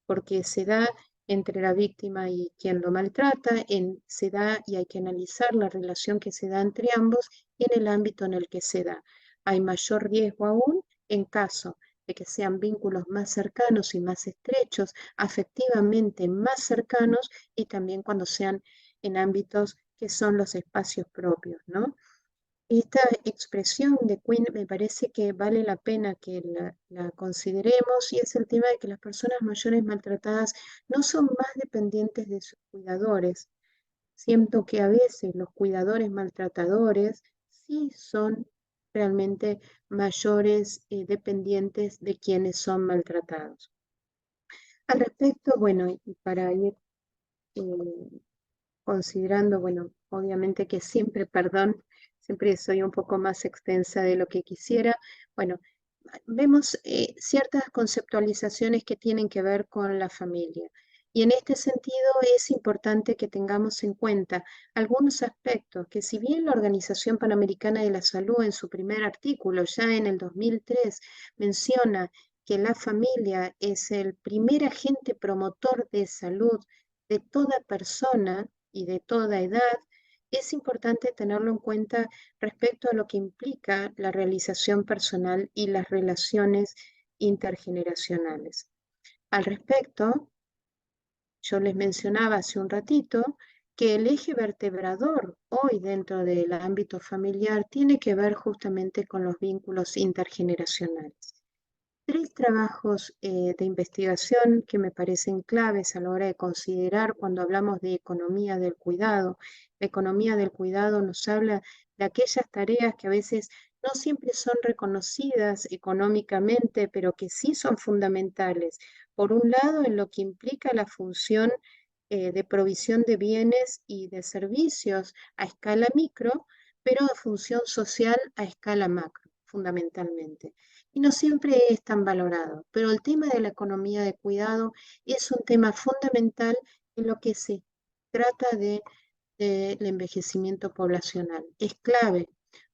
porque se da entre la víctima y quien lo maltrata, se da y hay que analizar la relación que se da entre ambos y en el ámbito en el que se da. Hay mayor riesgo aún en caso de que sean vínculos más cercanos y más estrechos, afectivamente más cercanos y también cuando sean en ámbitos que son los espacios propios, ¿no? Esta expresión de Quinn me parece que vale la pena que la consideremos, y es el tema de que las personas mayores maltratadas no son más dependientes de sus cuidadores. Siento que a veces los cuidadores maltratadores sí son realmente mayores dependientes de quienes son maltratados. Al respecto, bueno, y para ir eh, considerando, bueno, obviamente que siempre, perdón, siempre soy un poco más extensa de lo que quisiera. Bueno, vemos ciertas conceptualizaciones que tienen que ver con la familia. Y en este sentido es importante que tengamos en cuenta algunos aspectos que, si bien la Organización Panamericana de la Salud en su primer artículo, ya en el 2003, menciona que la familia es el primer agente promotor de salud de toda persona y de toda edad, es importante tenerlo en cuenta respecto a lo que implica la realización personal y las relaciones intergeneracionales. Al respecto, yo les mencionaba hace un ratito que el eje vertebrador hoy dentro del ámbito familiar tiene que ver justamente con los vínculos intergeneracionales. Tres trabajos de investigación que me parecen claves a la hora de considerar cuando hablamos de economía del cuidado. La economía del cuidado nos habla de aquellas tareas que a veces no siempre son reconocidas económicamente, pero que sí son fundamentales. Por un lado, en lo que implica la función de provisión de bienes y de servicios a escala micro, pero de función social a escala macro, fundamentalmente. Y no siempre es tan valorado, pero el tema de la economía de cuidado es un tema fundamental en lo que se trata del envejecimiento poblacional. Es clave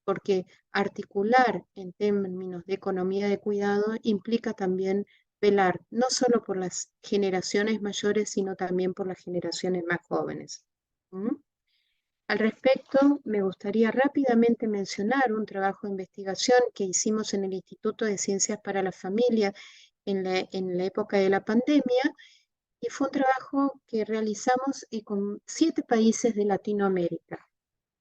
porque articular en términos de economía de cuidado implica también velar no solo por las generaciones mayores, sino también por las generaciones más jóvenes. ¿Mm? Al respecto, me gustaría rápidamente mencionar un trabajo de investigación que hicimos en el Instituto de Ciencias para la Familia en la época de la pandemia, y fue un trabajo que realizamos con 7 países de Latinoamérica.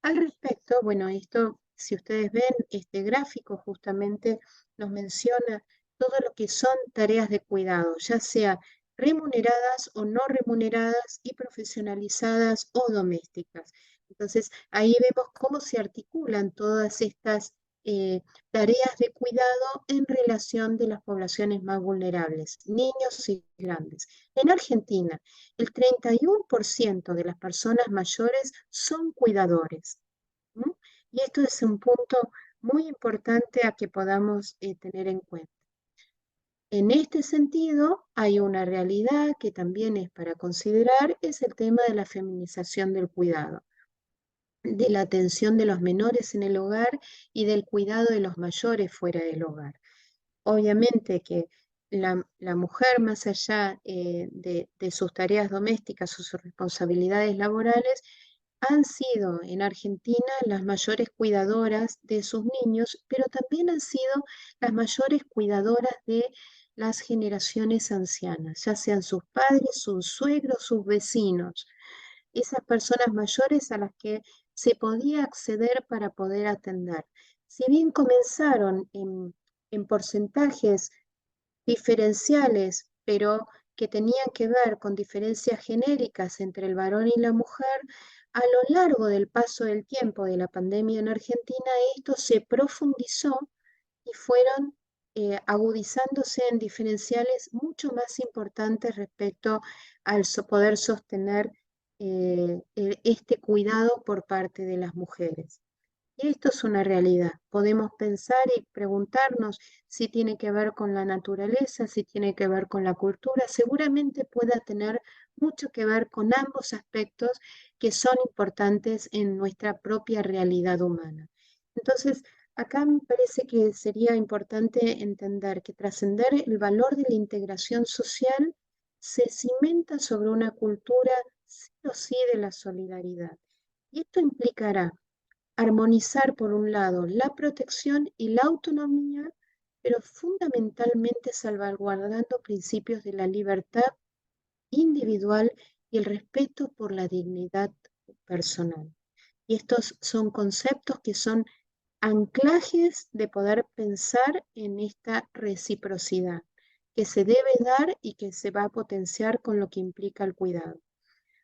Al respecto, bueno, esto, si ustedes ven, este gráfico justamente nos menciona todo lo que son tareas de cuidado, ya sea remuneradas o no remuneradas y profesionalizadas o domésticas. Entonces, ahí vemos cómo se articulan todas estas tareas de cuidado en relación de las poblaciones más vulnerables, niños y grandes. En Argentina, el 31% de las personas mayores son cuidadores. ¿No? Y esto es un punto muy importante a que podamos tener en cuenta. En este sentido, hay una realidad que también es para considerar, es el tema de la feminización del cuidado, de la atención de los menores en el hogar y del cuidado de los mayores fuera del hogar. Obviamente que la mujer, más allá de sus tareas domésticas o sus responsabilidades laborales, han sido en Argentina las mayores cuidadoras de sus niños, pero también han sido las mayores cuidadoras de las generaciones ancianas, ya sean sus padres, sus suegros, sus vecinos, esas personas mayores a las que se podía acceder para poder atender. Si bien comenzaron en porcentajes diferenciales, pero que tenían que ver con diferencias genéricas entre el varón y la mujer, a lo largo del paso del tiempo de la pandemia en Argentina, esto se profundizó y fueron agudizándose en diferenciales mucho más importantes respecto al poder sostener este cuidado por parte de las mujeres. Y esto es una realidad. Podemos pensar y preguntarnos si tiene que ver con la naturaleza, si tiene que ver con la cultura. Seguramente pueda tener mucho que ver con ambos aspectos que son importantes en nuestra propia realidad humana. Entonces, acá me parece que sería importante entender que trascender el valor de la integración social se cimenta sobre una cultura sí o sí de la solidaridad. Y esto implicará armonizar, por un lado, la protección y la autonomía, pero fundamentalmente salvaguardando principios de la libertad individual y el respeto por la dignidad personal. Y estos son conceptos que son anclajes de poder pensar en esta reciprocidad que se debe dar y que se va a potenciar con lo que implica el cuidado.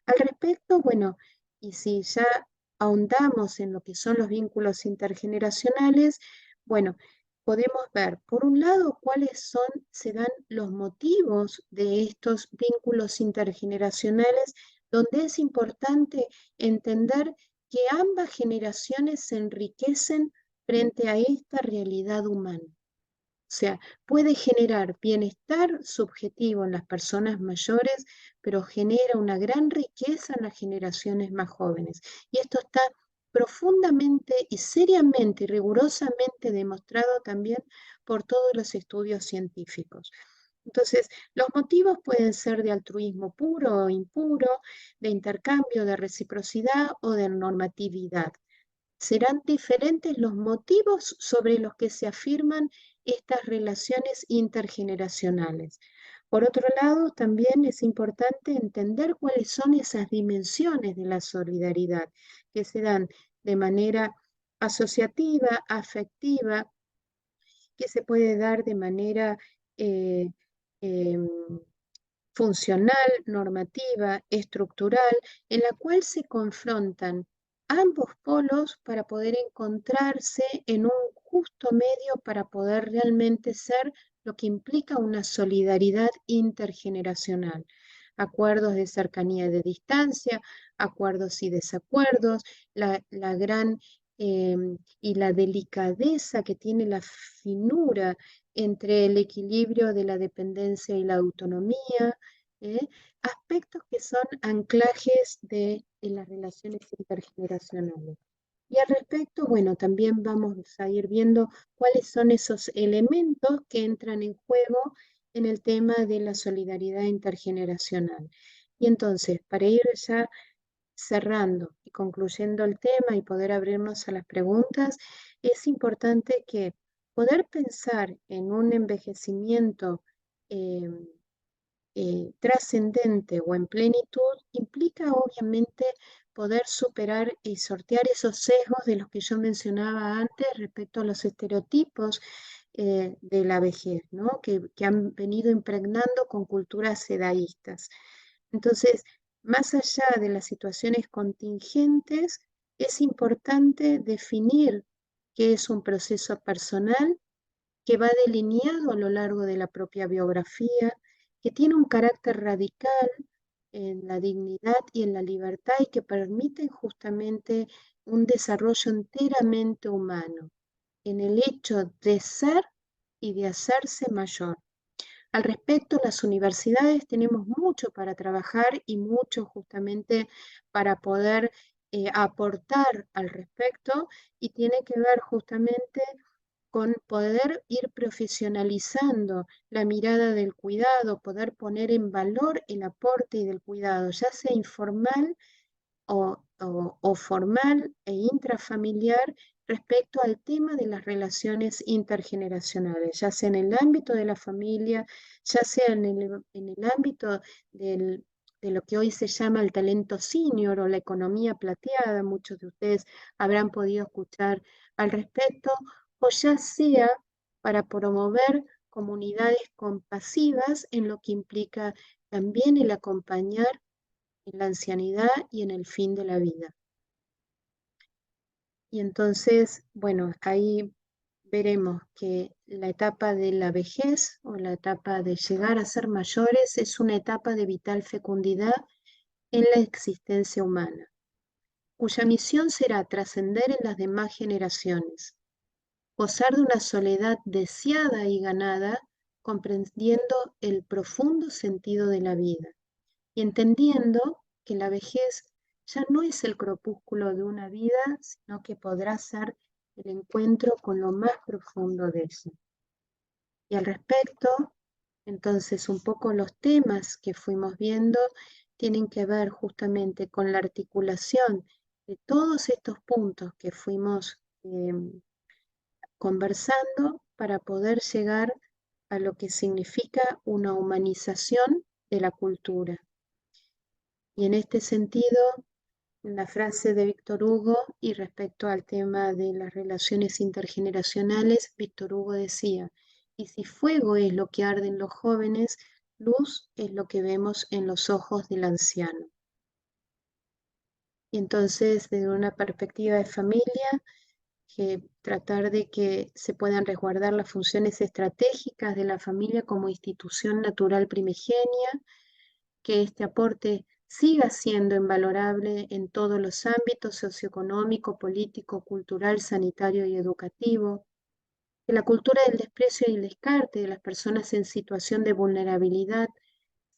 Al respecto, bueno, y si ya ahondamos en lo que son los vínculos intergeneracionales, bueno, podemos ver, por un lado, se dan los motivos de estos vínculos intergeneracionales, donde es importante entender que ambas generaciones se enriquecen frente a esta realidad humana. O sea, puede generar bienestar subjetivo en las personas mayores, pero genera una gran riqueza en las generaciones más jóvenes. Y esto está profundamente y seriamente y rigurosamente demostrado también por todos los estudios científicos. Entonces, los motivos pueden ser de altruismo puro o impuro, de intercambio, de reciprocidad o de normatividad. Serán diferentes los motivos sobre los que se afirman estas relaciones intergeneracionales. Por otro lado, también es importante entender cuáles son esas dimensiones de la solidaridad que se dan de manera asociativa, afectiva, que se puede dar de manera eh, em, funcional, normativa, estructural, en la cual se confrontan ambos polos para poder encontrarse en un justo medio para poder realmente ser lo que implica una solidaridad intergeneracional. Acuerdos de cercanía y de distancia, acuerdos y desacuerdos, la gran y la delicadeza que tiene la finura entre el equilibrio de la dependencia y la autonomía, ¿eh? Aspectos que son anclajes de las relaciones intergeneracionales. Y al respecto, bueno, también vamos a ir viendo cuáles son esos elementos que entran en juego en el tema de la solidaridad intergeneracional. Y entonces, para ir ya cerrando y concluyendo el tema y poder abrirnos a las preguntas, es importante que poder pensar en un envejecimiento eh, trascendente o en plenitud implica obviamente poder superar y sortear esos sesgos de los que yo mencionaba antes respecto a los estereotipos de la vejez, ¿no? que han venido impregnando con culturas sedaístas. Entonces, más allá de las situaciones contingentes, es importante definir qué es un proceso personal que va delineado a lo largo de la propia biografía, que tiene un carácter radical en la dignidad y en la libertad y que permiten justamente un desarrollo enteramente humano en el hecho de ser y de hacerse mayor. Al respecto, las universidades tenemos mucho para trabajar y mucho justamente para poder aportar al respecto y tiene que ver justamente con poder ir profesionalizando la mirada del cuidado, poder poner en valor el aporte y del cuidado, ya sea informal o formal e intrafamiliar respecto al tema de las relaciones intergeneracionales, ya sea en el ámbito de la familia, ya sea en el ámbito de lo que hoy se llama el talento senior o la economía plateada, muchos de ustedes habrán podido escuchar al respecto, o ya sea para promover comunidades compasivas en lo que implica también el acompañar en la ancianidad y en el fin de la vida. Y entonces, bueno, ahí veremos que la etapa de la vejez o la etapa de llegar a ser mayores es una etapa de vital fecundidad en la existencia humana, cuya misión será trascender en las demás generaciones, gozar de una soledad deseada y ganada, comprendiendo el profundo sentido de la vida y entendiendo que la vejez ya no es el crepúsculo de una vida, sino que podrá ser el encuentro con lo más profundo de ella. Y al respecto, entonces un poco los temas que fuimos viendo tienen que ver justamente con la articulación de todos estos puntos que fuimos conversando para poder llegar a lo que significa una humanización de la cultura. Y en este sentido, la frase de Víctor Hugo y respecto al tema de las relaciones intergeneracionales, Víctor Hugo decía, y si fuego es lo que arde en los jóvenes, luz es lo que vemos en los ojos del anciano. Y entonces, desde una perspectiva de familia, que tratar de que se puedan resguardar las funciones estratégicas de la familia como institución natural primigenia, que este aporte siga siendo invalorable en todos los ámbitos socioeconómico, político, cultural, sanitario y educativo, que la cultura del desprecio y el descarte de las personas en situación de vulnerabilidad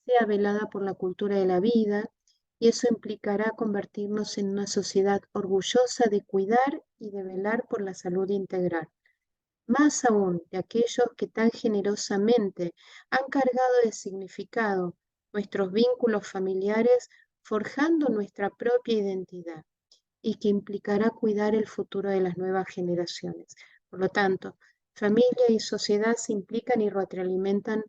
sea velada por la cultura de la vida, y eso implicará convertirnos en una sociedad orgullosa de cuidar y de velar por la salud integral. Más aún de aquellos que tan generosamente han cargado de significado nuestros vínculos familiares, forjando nuestra propia identidad, y que implicará cuidar el futuro de las nuevas generaciones. Por lo tanto, familia y sociedad se implican y retroalimentan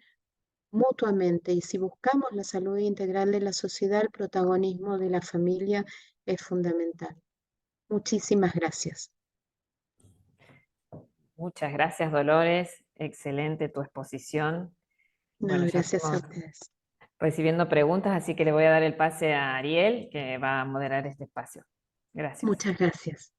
mutuamente, y si buscamos la salud integral de la sociedad, el protagonismo de la familia es fundamental. Muchísimas gracias. Muchas gracias, Dolores. Excelente tu exposición. No, Bueno, ya gracias a estamos ustedes. recibiendo preguntas, así que le voy a dar el pase a Ariel, que va a moderar este espacio. Gracias. Muchas gracias.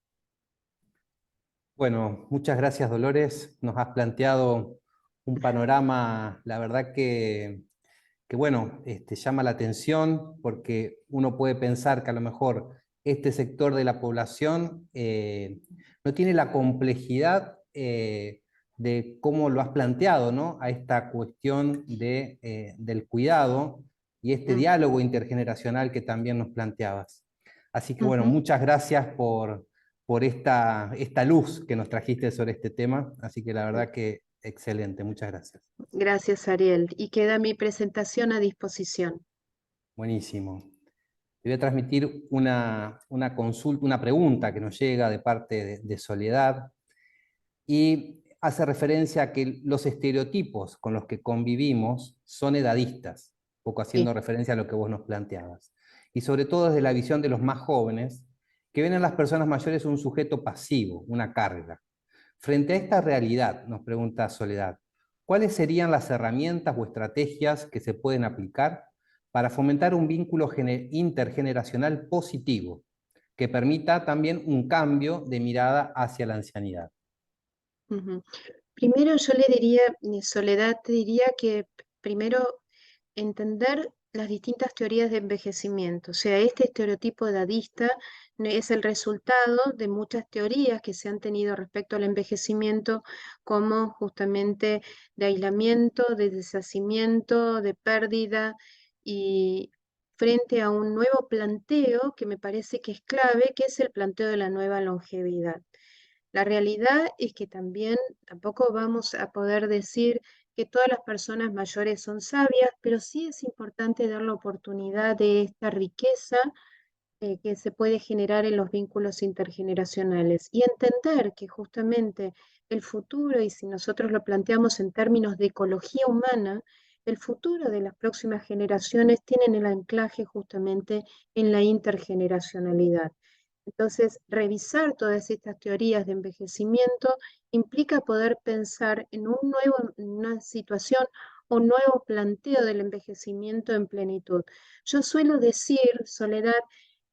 Bueno, muchas gracias, Dolores. Nos has planteado un panorama, la verdad que bueno, llama la atención porque uno puede pensar que a lo mejor este sector de la población no tiene la complejidad de cómo lo has planteado, ¿no? A esta cuestión del cuidado y este diálogo intergeneracional que también nos planteabas. Así que bueno, muchas gracias por esta luz que nos trajiste sobre este tema, así que la verdad que excelente, muchas gracias. Gracias, Ariel. Y queda mi presentación a disposición. Buenísimo. Te voy a transmitir una consulta, una pregunta que nos llega de parte de Soledad y hace referencia a que los estereotipos con los que convivimos son edadistas, un poco haciendo Sí. referencia a lo que vos nos planteabas. Y sobre todo desde la visión de los más jóvenes, que ven a las personas mayores un sujeto pasivo, una carga. Frente a esta realidad, nos pregunta Soledad, ¿cuáles serían las herramientas o estrategias que se pueden aplicar para fomentar un vínculo intergeneracional positivo, que permita también un cambio de mirada hacia la ancianidad? Primero yo le diría, Soledad, te diría que primero entender las distintas teorías de envejecimiento. O sea, este estereotipo edadista es el resultado de muchas teorías que se han tenido respecto al envejecimiento, como justamente de aislamiento, de deshacimiento, de pérdida, y frente a un nuevo planteo que me parece que es clave, que es el planteo de la nueva longevidad. La realidad es que también tampoco vamos a poder decir que todas las personas mayores son sabias, pero sí es importante dar la oportunidad de esta riqueza que se puede generar en los vínculos intergeneracionales y entender que justamente el futuro, y si nosotros lo planteamos en términos de ecología humana, el futuro de las próximas generaciones tienen el anclaje justamente en la intergeneracionalidad. Entonces, revisar todas estas teorías de envejecimiento implica poder pensar en una situación o nuevo planteo del envejecimiento en plenitud. Yo suelo decir, Soledad,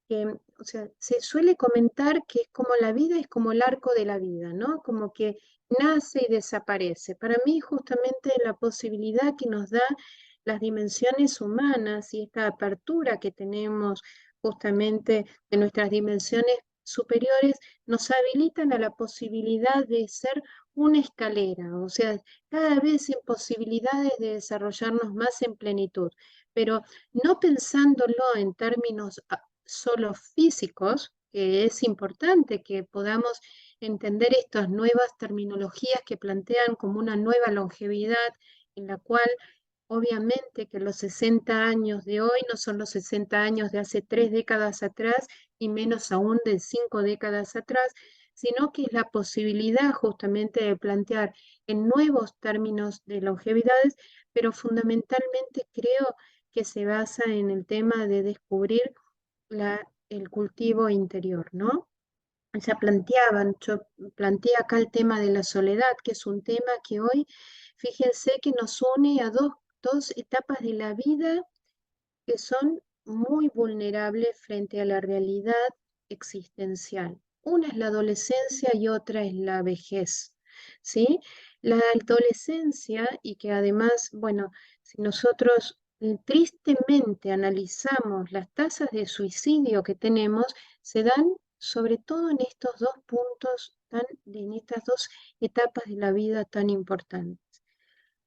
que, o sea, se suele comentar que es como la vida es como el arco de la vida, ¿no? Como que nace y desaparece. Para mí, justamente la posibilidad que nos da las dimensiones humanas y esta apertura que tenemos justamente de nuestras dimensiones superiores nos habilitan a la posibilidad de ser una escalera, o sea, cada vez en posibilidades de desarrollarnos más en plenitud, pero no pensándolo en términos solo físicos, que es importante que podamos entender estas nuevas terminologías que plantean como una nueva longevidad en la cual obviamente que los 60 años de hoy no son los 60 años de hace 3 décadas atrás y menos aún de 5 décadas atrás, sino que es la posibilidad justamente de plantear en nuevos términos de longevidades, pero fundamentalmente creo que se basa en el tema de descubrir la el cultivo interior, ¿no? Ya yo planteé acá el tema de la soledad, que es un tema que hoy, fíjense que nos une a dos etapas de la vida que son muy vulnerables frente a la realidad existencial. Una es la adolescencia y otra es la vejez, ¿sí? La adolescencia, y que además, bueno, si nosotros tristemente analizamos las tasas de suicidio que tenemos, se dan sobre todo en estos dos puntos, en estas dos etapas de la vida tan importantes.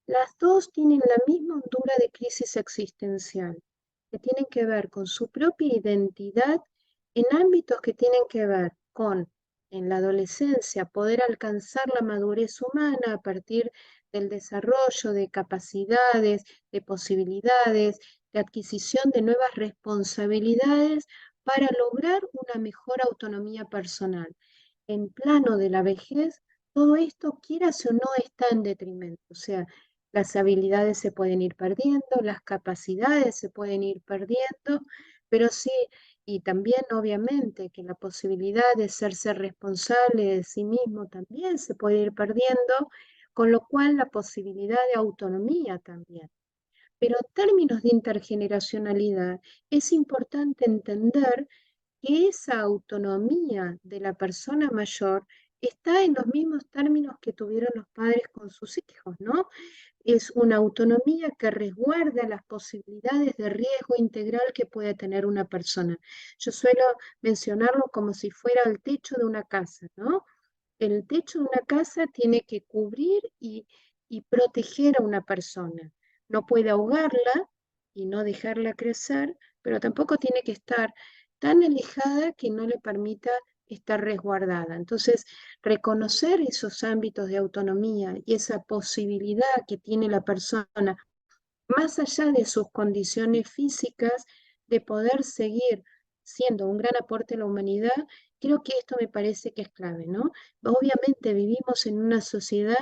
Las dos tienen la misma hondura de crisis existencial, que tienen que ver con su propia identidad en ámbitos que tienen que ver con, en la adolescencia, poder alcanzar la madurez humana a partir del desarrollo de capacidades, de posibilidades, de adquisición de nuevas responsabilidades para lograr una mejor autonomía personal. En plano de la vejez, todo esto, quieras o no, está en detrimento. O sea, las habilidades se pueden ir perdiendo, las capacidades se pueden ir perdiendo, pero sí, y también obviamente que la posibilidad de ser responsable de sí mismo también se puede ir perdiendo, con lo cual la posibilidad de autonomía también. Pero en términos de intergeneracionalidad, es importante entender que esa autonomía de la persona mayor está en los mismos términos que tuvieron los padres con sus hijos, ¿no? Es una autonomía que resguarda las posibilidades de riesgo integral que puede tener una persona. Yo suelo mencionarlo como si fuera el techo de una casa, ¿no? El techo de una casa tiene que cubrir y proteger a una persona. No puede ahogarla y no dejarla crecer, pero tampoco tiene que estar tan alejada que no le permita estar resguardada. Entonces, reconocer esos ámbitos de autonomía y esa posibilidad que tiene la persona, más allá de sus condiciones físicas, de poder seguir siendo un gran aporte a la humanidad, creo que esto me parece que es clave, ¿no? Obviamente vivimos en una sociedad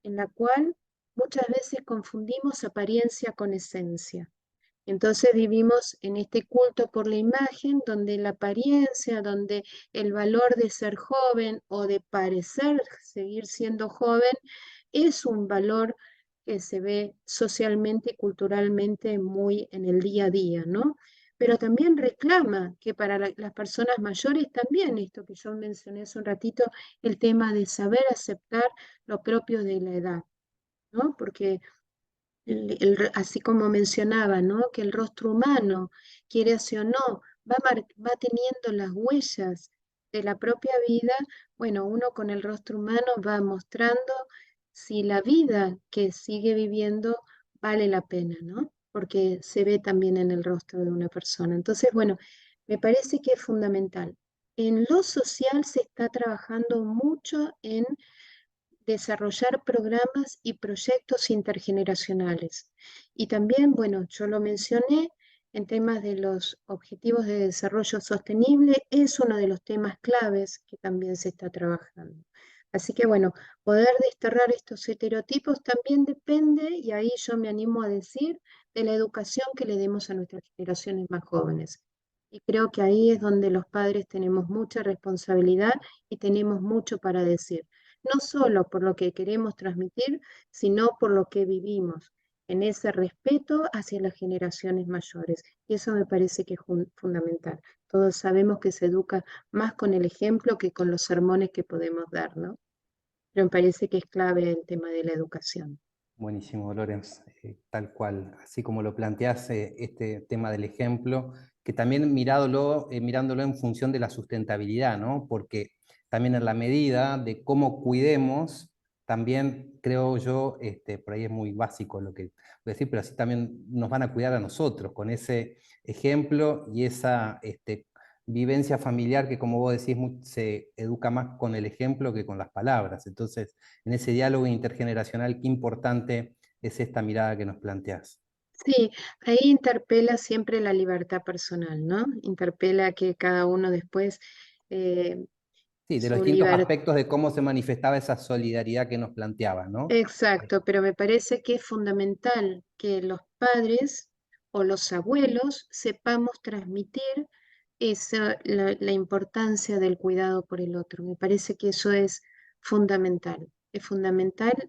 en la cual muchas veces confundimos apariencia con esencia. Entonces vivimos en este culto por la imagen, donde la apariencia, donde el valor de ser joven o de parecer seguir siendo joven es un valor que se ve socialmente y culturalmente muy en el día a día, ¿no? Pero también reclama que para las personas mayores también, esto que yo mencioné hace un ratito, el tema de saber aceptar lo propio de la edad, ¿no? Porque así como mencionaba, ¿no? Que el rostro humano, quiere o no, va teniendo las huellas de la propia vida. Bueno, uno con el rostro humano va mostrando si la vida que sigue viviendo vale la pena, ¿no? Porque se ve también en el rostro de una persona. Entonces, bueno, me parece que es fundamental. En lo social se está trabajando mucho en desarrollar programas y proyectos intergeneracionales. Y también, bueno, yo lo mencioné, en temas de los objetivos de desarrollo sostenible, es uno de los temas claves que también se está trabajando. Así que, bueno, poder desterrar estos estereotipos también depende, y ahí yo me animo a decir, de la educación que le demos a nuestras generaciones más jóvenes. Y creo que ahí es donde los padres tenemos mucha responsabilidad y tenemos mucho para decir, no solo por lo que queremos transmitir, sino por lo que vivimos, en ese respeto hacia las generaciones mayores. Y eso me parece que es fundamental. Todos sabemos que se educa más con el ejemplo que con los sermones que podemos dar, ¿no? Pero me parece que es clave el tema de la educación. Buenísimo, Lorenz, tal cual, así como lo planteás, este tema del ejemplo, que también mirándolo en función de la sustentabilidad, ¿no? Porque también en la medida de cómo cuidemos, también creo yo, por ahí es muy básico lo que voy a decir, pero así también nos van a cuidar a nosotros con ese ejemplo y esa vivencia familiar que, como vos decís, se educa más con el ejemplo que con las palabras. Entonces, en ese diálogo intergeneracional, qué importante es esta mirada que nos planteás. Sí, ahí interpela siempre la libertad personal, ¿no? Interpela que cada uno después Sí, de los su distintos libertad. aspectos de cómo se manifestaba esa solidaridad que nos planteaba, ¿no? Exacto, pero me parece que es fundamental que los padres o los abuelos sepamos transmitir la importancia del cuidado por el otro. Me parece que eso es fundamental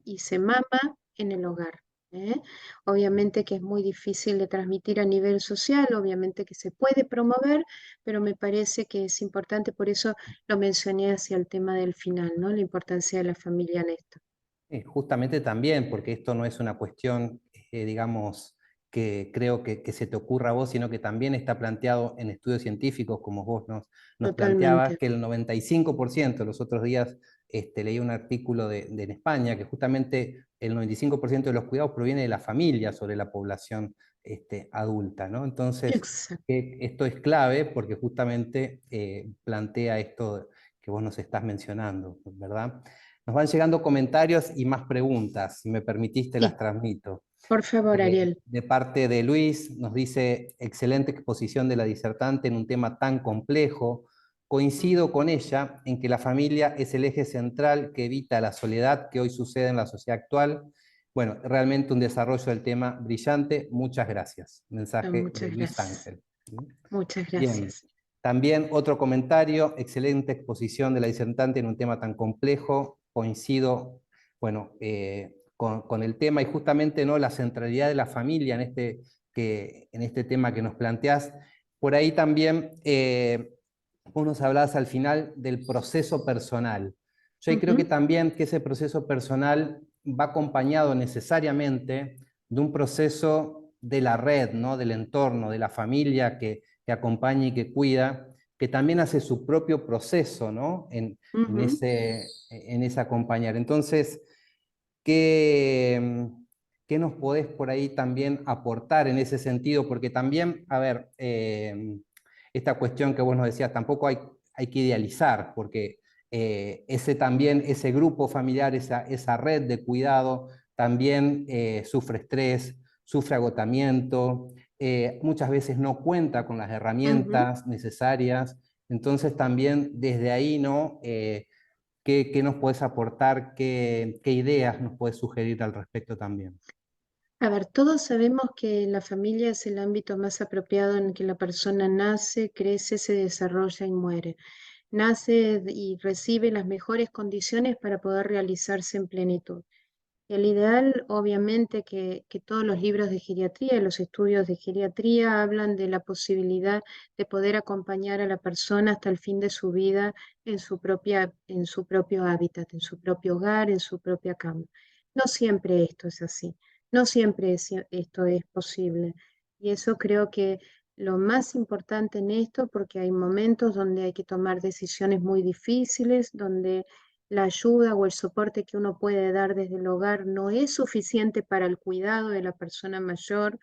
y se mama en el hogar. ¿Eh? Obviamente que es muy difícil de transmitir a nivel social, obviamente que se puede promover, pero me parece que es importante, por eso lo mencioné hacia el tema del final, ¿no? La importancia de la familia en esto. Justamente también, porque esto no es una cuestión, digamos, que creo que se te ocurra a vos, sino que también está planteado en estudios científicos, como vos nos planteabas, Totalmente. que el 95%, los otros días leí un artículo en España, que justamente el 95% de los cuidados proviene de la familia sobre la población adulta, ¿no? Entonces, Exacto. esto es clave porque justamente plantea esto que vos nos estás mencionando, ¿verdad? Nos van llegando comentarios y más preguntas, si me permitiste las Sí, transmito. por favor, Ariel. De parte de Luis, nos dice, excelente exposición de la disertante en un tema tan complejo. Coincido con ella en que la familia es el eje central que evita la soledad que hoy sucede en la sociedad actual. Bueno, realmente un desarrollo del tema brillante. Muchas gracias. Mensaje de Muchas Luis gracias. Ángel. Muchas Bien. gracias. También otro comentario, excelente exposición de la disertante en un tema tan complejo. Coincido, bueno, con el tema y justamente no la centralidad de la familia en este tema que nos planteás. Por ahí también vos nos hablabas al final del proceso personal. Yo ahí creo que también que ese proceso personal va acompañado necesariamente de un proceso de la red, ¿no? Del entorno, de la familia que acompaña y que cuida, que también hace su propio proceso, ¿no? En ese acompañar. Entonces, ¿qué, qué nos podés por ahí también aportar en ese sentido? Porque también, a ver, esta cuestión que vos nos decías, tampoco hay que idealizar, porque ese grupo familiar, esa red de cuidado, también sufre estrés, sufre agotamiento, muchas veces no cuenta con las herramientas necesarias, entonces también desde ahí, ¿no? ¿Qué nos puedes aportar? ¿Qué ideas nos puedes sugerir al respecto también? A ver, todos sabemos que la familia es el ámbito más apropiado en que la persona nace, crece, se desarrolla y muere. Nace y recibe las mejores condiciones para poder realizarse en plenitud. El ideal, obviamente, que todos los libros de geriatría y los estudios de geriatría hablan de la posibilidad de poder acompañar a la persona hasta el fin de su vida en su propio hábitat, en su propio hogar, en su propia cama. No siempre esto es así, no siempre esto es posible. Y eso creo que lo más importante en esto, porque hay momentos donde hay que tomar decisiones muy difíciles, donde la ayuda o el soporte que uno puede dar desde el hogar no es suficiente para el cuidado de la persona mayor,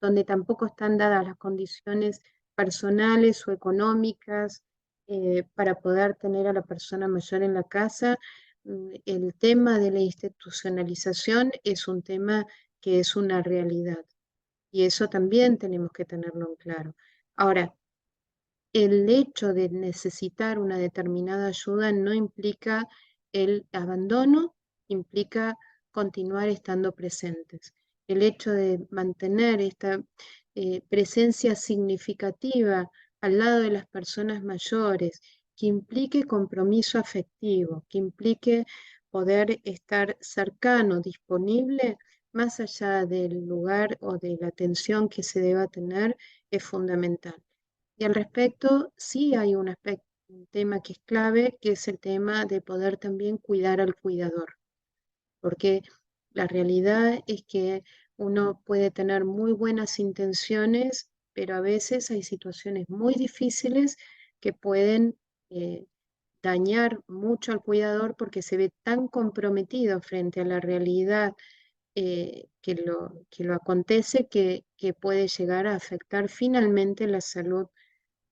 donde tampoco están dadas las condiciones personales o económicas para poder tener a la persona mayor en la casa. El tema de la institucionalización es un tema que es una realidad y eso también tenemos que tenerlo en claro. Ahora, el hecho de necesitar una determinada ayuda no implica el abandono, implica continuar estando presentes. El hecho de mantener esta presencia significativa al lado de las personas mayores, que implique compromiso afectivo, que implique poder estar cercano, disponible, más allá del lugar o de la atención que se deba tener, es fundamental. Y al respecto, sí hay un tema que es clave, que es el tema de poder también cuidar al cuidador, porque la realidad es que uno puede tener muy buenas intenciones, pero a veces hay situaciones muy difíciles que pueden eh, dañar mucho al cuidador porque se ve tan comprometido frente a la realidad que lo acontece que puede llegar a afectar finalmente la salud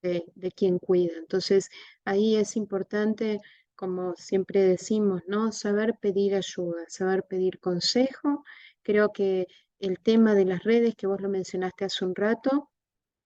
de quien cuida. Entonces, ahí es importante, como siempre decimos, ¿no? Saber pedir ayuda, saber pedir consejo. Creo que el tema de las redes, que vos lo mencionaste hace un rato,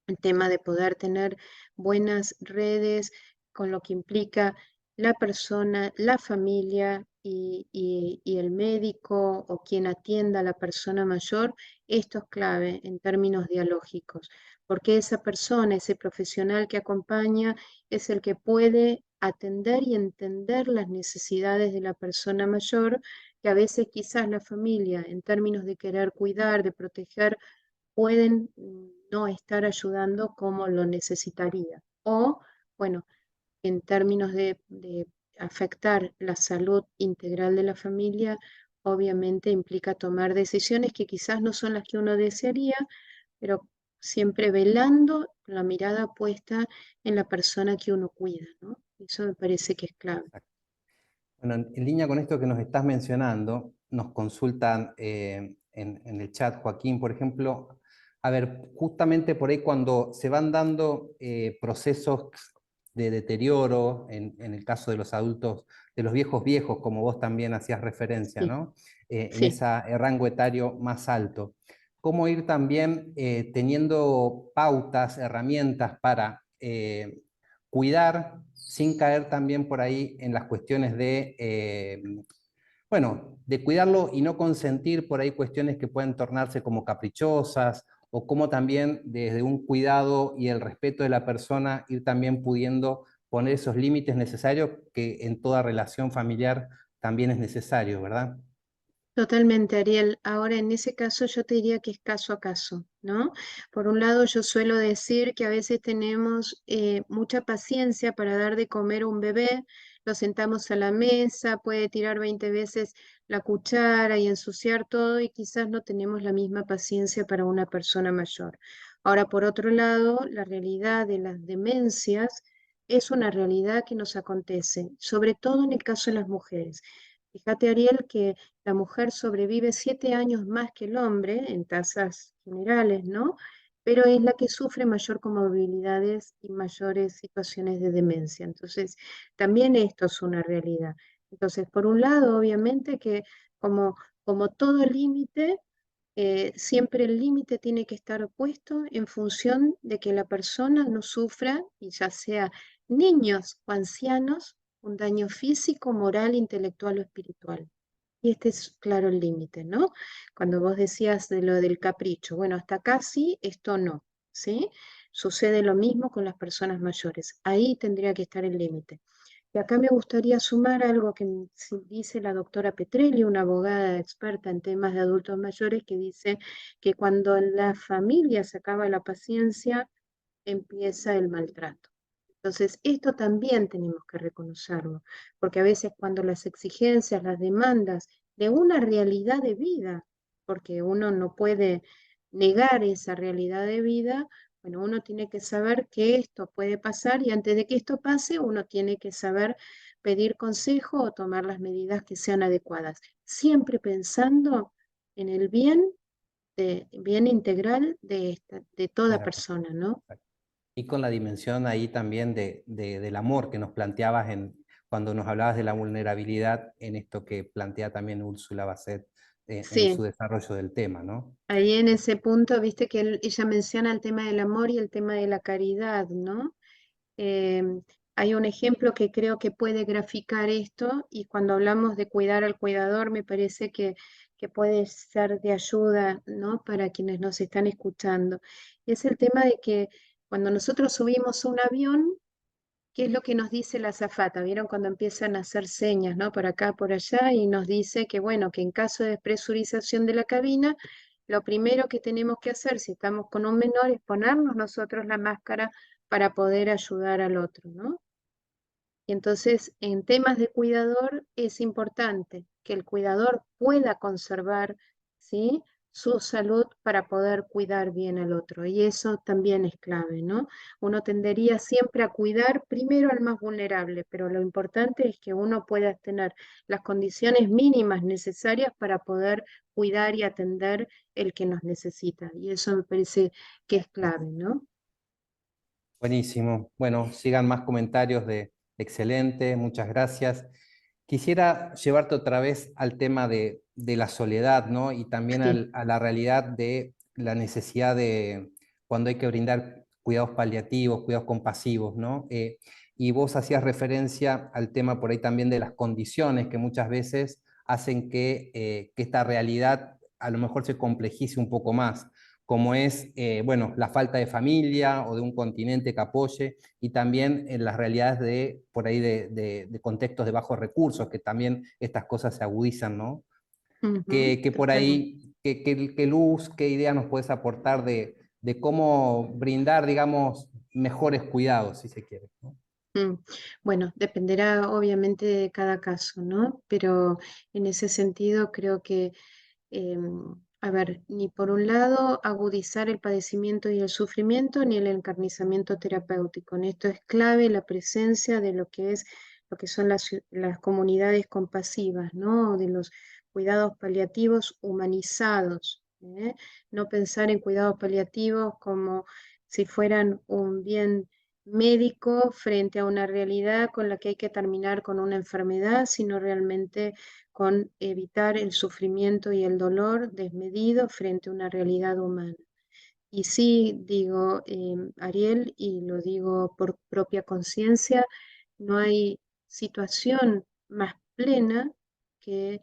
el tema de poder tener buenas redes con lo que implica la persona, la familia y el médico o quien atienda a la persona mayor, esto es clave en términos dialógicos, porque esa persona, ese profesional que acompaña, es el que puede atender y entender las necesidades de la persona mayor, que a veces quizás la familia, en términos de querer cuidar, de proteger, pueden no estar ayudando como lo necesitaría. O, bueno, en términos de afectar la salud integral de la familia, obviamente implica tomar decisiones que quizás no son las que uno desearía, pero siempre velando la mirada puesta en la persona que uno cuida, ¿no? Eso me parece que es clave. Bueno, en línea con esto que nos estás mencionando, nos consultan en el chat, Joaquín, por ejemplo, a ver, justamente por ahí cuando se van dando procesos de deterioro, en el caso de los adultos, de los viejos, como vos también hacías referencia, Sí, ¿no? En sí. ese rango etario más alto. ¿Cómo ir también teniendo pautas, herramientas para cuidar sin caer también por ahí en las cuestiones de, bueno, de cuidarlo y no consentir por ahí cuestiones que pueden tornarse como caprichosas, o como también desde un cuidado y el respeto de la persona ir también pudiendo poner esos límites necesarios que en toda relación familiar también es necesario, ¿verdad? Totalmente, Ariel. Ahora, en ese caso, yo te diría que es caso a caso, ¿no? Por un lado, yo suelo decir que a veces tenemos mucha paciencia para dar de comer a un bebé, lo sentamos a la mesa, puede tirar 20 veces la cuchara y ensuciar todo, y quizás no tenemos la misma paciencia para una persona mayor. Ahora, por otro lado, la realidad de las demencias es una realidad que nos acontece, sobre todo en el caso de las mujeres. Fíjate, Ariel, que la mujer sobrevive 7 años más que el hombre en tasas generales, ¿no? Pero es la que sufre mayor comorbilidades y mayores situaciones de demencia. Entonces, también esto es una realidad. Entonces, por un lado, obviamente que como, como todo límite, siempre el límite tiene que estar puesto en función de que la persona no sufra, y ya sea niños o ancianos, un daño físico, moral, intelectual o espiritual. Y este es claro el límite, ¿no? Cuando vos decías de lo del capricho, bueno, hasta acá sí, esto no, ¿sí? Sucede lo mismo con las personas mayores. Ahí tendría que estar el límite. Y acá me gustaría sumar algo que dice la doctora Petrelli, una abogada experta en temas de adultos mayores, que dice que cuando en la familia se acaba la paciencia, empieza el maltrato. Entonces, esto también tenemos que reconocerlo, porque a veces cuando las exigencias, las demandas de una realidad de vida, porque uno no puede negar esa realidad de vida, bueno, uno tiene que saber que esto puede pasar, y antes de que esto pase, uno tiene que saber pedir consejo o tomar las medidas que sean adecuadas, siempre pensando en el bien integral de De toda la persona, ¿no? Y con la dimensión ahí también del amor que nos planteabas cuando nos hablabas de la vulnerabilidad en esto que plantea también Úrsula Basset en su Sí, desarrollo del tema, ¿no? ahí en ese punto, viste que ella menciona el tema del amor y el tema de la caridad, ¿no? Hay un ejemplo que creo que puede graficar esto, y cuando hablamos de cuidar al cuidador, me parece que puede ser de ayuda, ¿no? Para quienes nos están escuchando. Y es el tema de que cuando nosotros subimos a un avión, ¿qué es lo que nos dice la azafata? ¿Vieron cuando empiezan a hacer señas, ¿no? Por acá, por allá, y nos dice que, bueno, que en caso de despresurización de la cabina, lo primero que tenemos que hacer si estamos con un menor es ponernos nosotros la máscara para poder ayudar al otro, ¿no? Y entonces, en temas de cuidador, es importante que el cuidador pueda conservar, ¿sí?, su salud para poder cuidar bien al otro. Y eso también es clave, ¿no? Uno tendería siempre a cuidar primero al más vulnerable, pero lo importante es que uno pueda tener las condiciones mínimas necesarias para poder cuidar y atender el que nos necesita. Y eso me parece que es clave, ¿no? Buenísimo. Bueno, sigan más comentarios de excelente, muchas gracias. Quisiera llevarte otra vez al tema de la soledad, ¿no? Y también Sí. a la realidad de la necesidad de cuando hay que brindar cuidados paliativos, cuidados compasivos, ¿no? Y vos hacías referencia al tema por ahí también de las condiciones que muchas veces hacen que esta realidad a lo mejor se complejice un poco más. como es, bueno, la falta de familia o de un continente que apoye, y también en las realidades por ahí de contextos de bajos recursos, que también estas cosas se agudizan, ¿no? Que por Totalmente. ahí, qué luz, qué idea nos puedes aportar de cómo brindar, digamos, mejores cuidados, si se quiere, ¿no? Mm, Bueno, dependerá obviamente de cada caso, ¿no? Pero en ese sentido creo que, a ver, ni por un lado agudizar el padecimiento y el sufrimiento, ni el encarnizamiento terapéutico. En esto es clave la presencia de lo que son las comunidades compasivas, ¿no? De los cuidados paliativos humanizados, ¿eh? No pensar en cuidados paliativos como si fueran un bien médico frente a una realidad con la que hay que terminar con una enfermedad, sino realmente con evitar el sufrimiento y el dolor desmedido frente a una realidad humana. Y sí, digo, Ariel, y lo digo por propia conciencia, no hay situación más plena que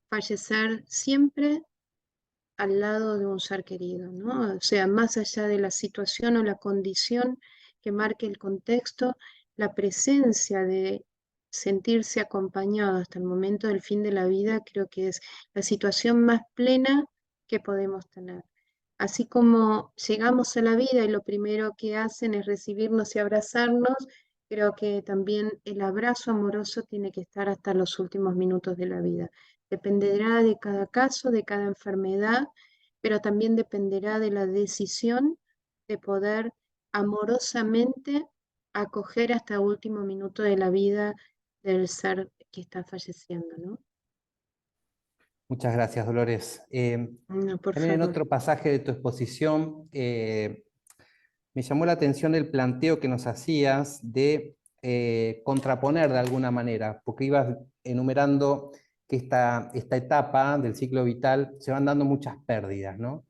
fallecer siempre al lado de un ser querido, ¿no? O sea, más allá de la situación o la condición que marque el contexto, la presencia de sentirse acompañado hasta el momento del fin de la vida, creo que es la situación más plena que podemos tener. Así como llegamos a la vida y lo primero que hacen es recibirnos y abrazarnos, creo que también el abrazo amoroso tiene que estar hasta los últimos minutos de la vida. Dependerá de cada caso, de cada enfermedad, pero también dependerá de la decisión de poder amorosamente acoger hasta el último minuto de la vida del ser que está falleciendo, ¿no? Muchas gracias, Dolores. No, por También en favor. otro pasaje de tu exposición, me llamó la atención el planteo que nos hacías de contraponer de alguna manera, porque ibas enumerando que esta etapa del ciclo vital se van dando muchas pérdidas, ¿no?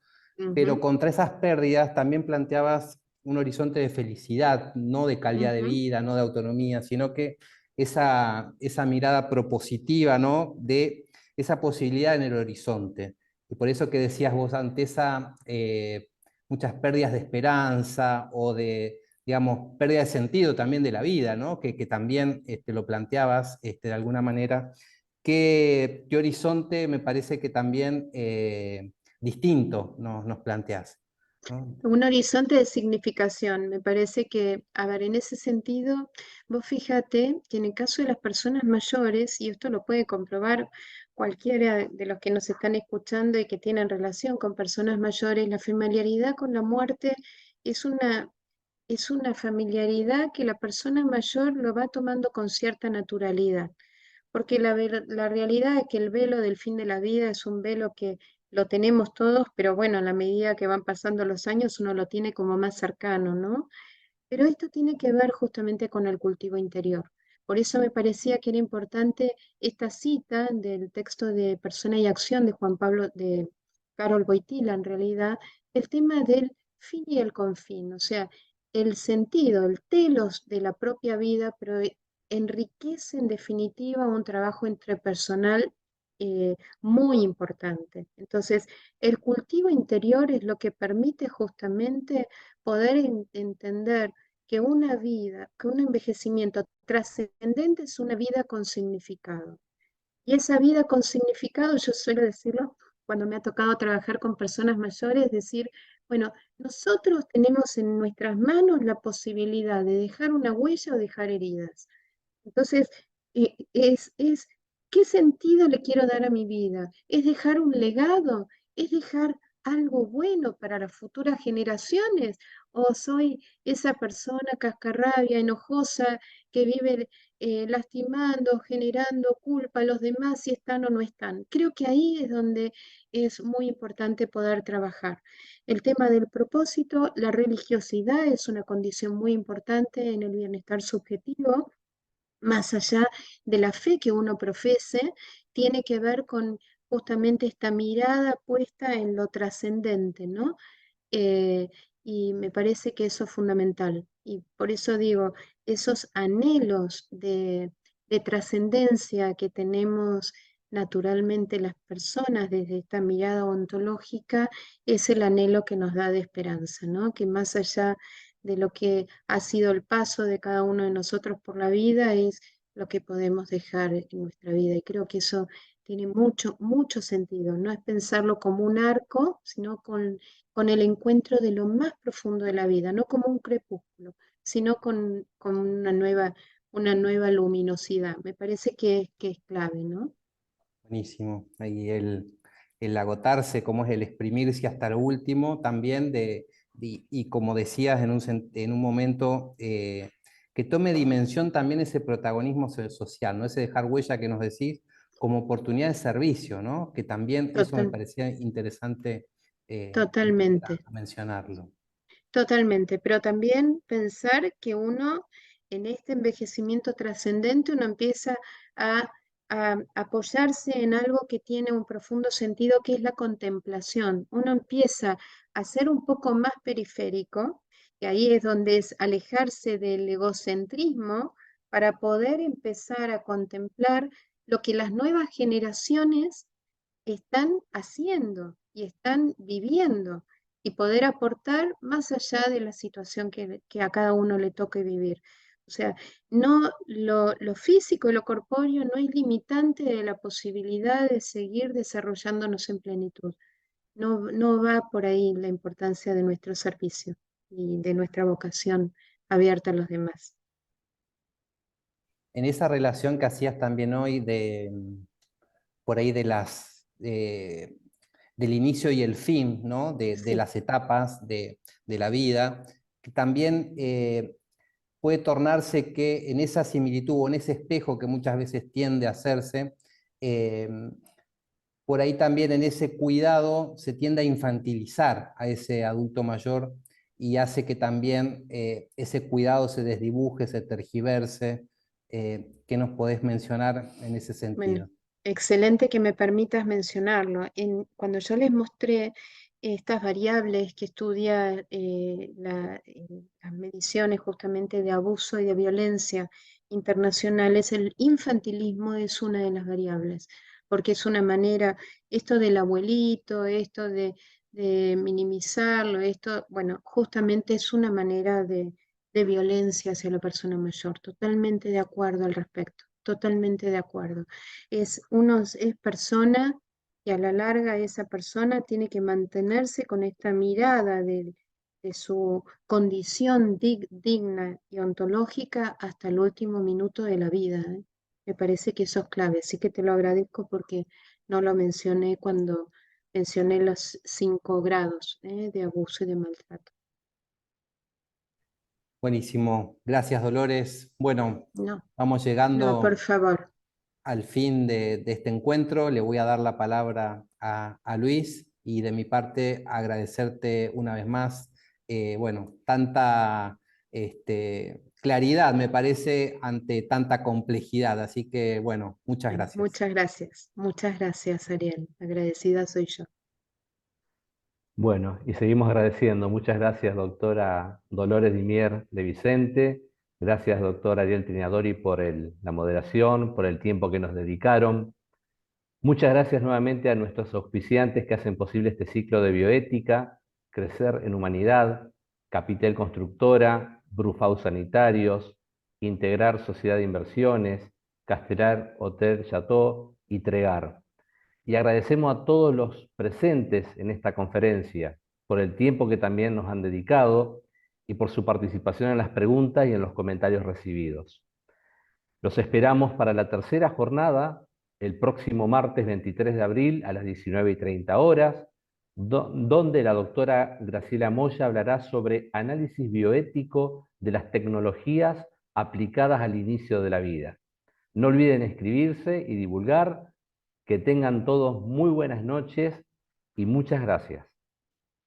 Pero Ujú, contra esas pérdidas también planteabas un horizonte de felicidad, no de calidad de ujú. vida, no de autonomía, sino que esa mirada propositiva, ¿no? De esa posibilidad en el horizonte. Y por eso que decías vos ante esa muchas pérdidas de esperanza o de, digamos, pérdida de sentido también de la vida, ¿no? Que también lo planteabas de alguna manera. ¿Qué horizonte me parece que también distinto nos planteás, ¿no? Un horizonte de significación. Me parece que, a ver, en ese sentido, vos fíjate que en el caso de las personas mayores, y esto lo puede comprobar cualquiera de los que nos están escuchando y que tienen relación con personas mayores, la familiaridad con la muerte es es una familiaridad que la persona mayor lo va tomando con cierta naturalidad, porque la realidad es que el velo del fin de la vida es un velo que lo tenemos todos, pero bueno, a la medida que van pasando los años uno lo tiene como más cercano, ¿no? Pero esto tiene que ver justamente con el cultivo interior. Por eso me parecía que era importante esta cita del texto de Persona y Acción de Juan Pablo, de Carol Boitila, en realidad, el tema del fin y el confín, o sea, el sentido, el telos de la propia vida, pero enriquece en definitiva un trabajo interpersonal muy importante. Entonces, el cultivo interior es lo que permite justamente poder entender que una vida, que un envejecimiento trascendente es una vida con significado. Y esa vida con significado, yo suelo decirlo cuando me ha tocado trabajar con personas mayores, decir, bueno, nosotros tenemos en nuestras manos la posibilidad de dejar una huella o dejar heridas. Entonces, ¿qué sentido le quiero dar a mi vida? ¿Es dejar un legado? ¿Es dejar algo bueno para las futuras generaciones? ¿O soy esa persona cascarrabia, enojosa, que vive lastimando, generando culpa a los demás si están o no están? Creo que ahí es donde es muy importante poder trabajar. El tema del propósito, la religiosidad es una condición muy importante en el bienestar subjetivo más allá de la fe que uno profese, tiene que ver con justamente esta mirada puesta en lo trascendente, ¿no? Eh, y me parece que eso es fundamental. Y por eso digo, esos anhelos de trascendencia que tenemos naturalmente las personas desde esta mirada ontológica, es el anhelo que nos da de esperanza, ¿no? Que más allá de lo que ha sido el paso de cada uno de nosotros por la vida, es lo que podemos dejar en nuestra vida. Y creo que eso tiene mucho, mucho sentido. No es pensarlo como un arco, sino con el encuentro de lo más profundo de la vida, no como un crepúsculo, sino con una nueva luminosidad. Me parece que es clave, ¿no? Buenísimo. Y el agotarse, como es el exprimirse hasta lo último, también y como decías en un momento, que tome dimensión también ese protagonismo social, ¿no? Ese dejar huella que nos decís como oportunidad de servicio, ¿no? Que también eso me Total, parecía interesante totalmente. mencionarlo. Totalmente, pero también pensar que uno en este envejecimiento trascendente, uno empieza a, a apoyarse en algo que tiene un profundo sentido, que es la contemplación. Uno empieza a ser un poco más periférico, y ahí es donde es alejarse del egocentrismo para poder empezar a contemplar lo que las nuevas generaciones están haciendo y están viviendo y poder aportar más allá de la situación que a cada uno le toque vivir. O sea, no lo físico y lo corpóreo no es limitante de la posibilidad de seguir desarrollándonos en plenitud. No, no va por ahí la importancia de nuestro servicio y de nuestra vocación abierta a los demás. En esa relación que hacías también hoy por ahí del inicio y el fin, ¿no? De Sí, las etapas de la vida, que también puede tornarse que en esa similitud o en ese espejo que muchas veces tiende a hacerse, eh, por ahí también en ese cuidado se tiende a infantilizar a ese adulto mayor y hace que también ese cuidado se desdibuje, se tergiverse. ¿Qué nos podés mencionar en ese bueno, sentido? excelente que me permitas mencionarlo. Cuando yo les mostré estas variables que estudia las mediciones justamente de abuso y de violencia internacionales, el infantilismo es una de las variables, porque es una manera, esto del abuelito, esto de minimizarlo, esto, bueno, justamente es una manera de violencia hacia la persona mayor. Totalmente de acuerdo al respecto, totalmente de acuerdo. Es persona y a la larga esa persona tiene que mantenerse con esta mirada de su condición digna y ontológica hasta el último minuto de la vida, ¿eh? Me parece que eso es clave, así que te lo agradezco porque no lo mencioné cuando mencioné los 5 grados, de abuso y de maltrato. Buenísimo. Gracias, Dolores. Bueno, No, vamos no, por llegando favor. al fin de este encuentro. Le voy a dar la palabra a Luis y de mi parte agradecerte una vez más, bueno, tanta claridad me parece ante tanta complejidad. Así que, bueno, muchas Bueno, gracias. muchas gracias, Ariel. Agradecida soy yo. Bueno, y seguimos agradeciendo. Muchas gracias, doctora Dolores Dimier de Vicente. Gracias, doctor Ariel Trinadori, por la moderación, por el tiempo que nos dedicaron. Muchas gracias nuevamente a nuestros auspiciantes que hacen posible este ciclo de bioética, Crecer en Humanidad, Capital Constructora, Brufau Sanitarios, Integrar Sociedad de Inversiones, Castelar Hotel Chateau y Tregar. Y agradecemos a todos los presentes en esta conferencia por el tiempo que también nos han dedicado y por su participación en las preguntas y en los comentarios recibidos. Los esperamos para la tercera jornada, el próximo martes 23 de abril a las 19:30 horas, donde la doctora Graciela Moya hablará sobre análisis bioético de las tecnologías aplicadas al inicio de la vida. No olviden inscribirse y divulgar. Que tengan todos muy buenas noches y muchas gracias.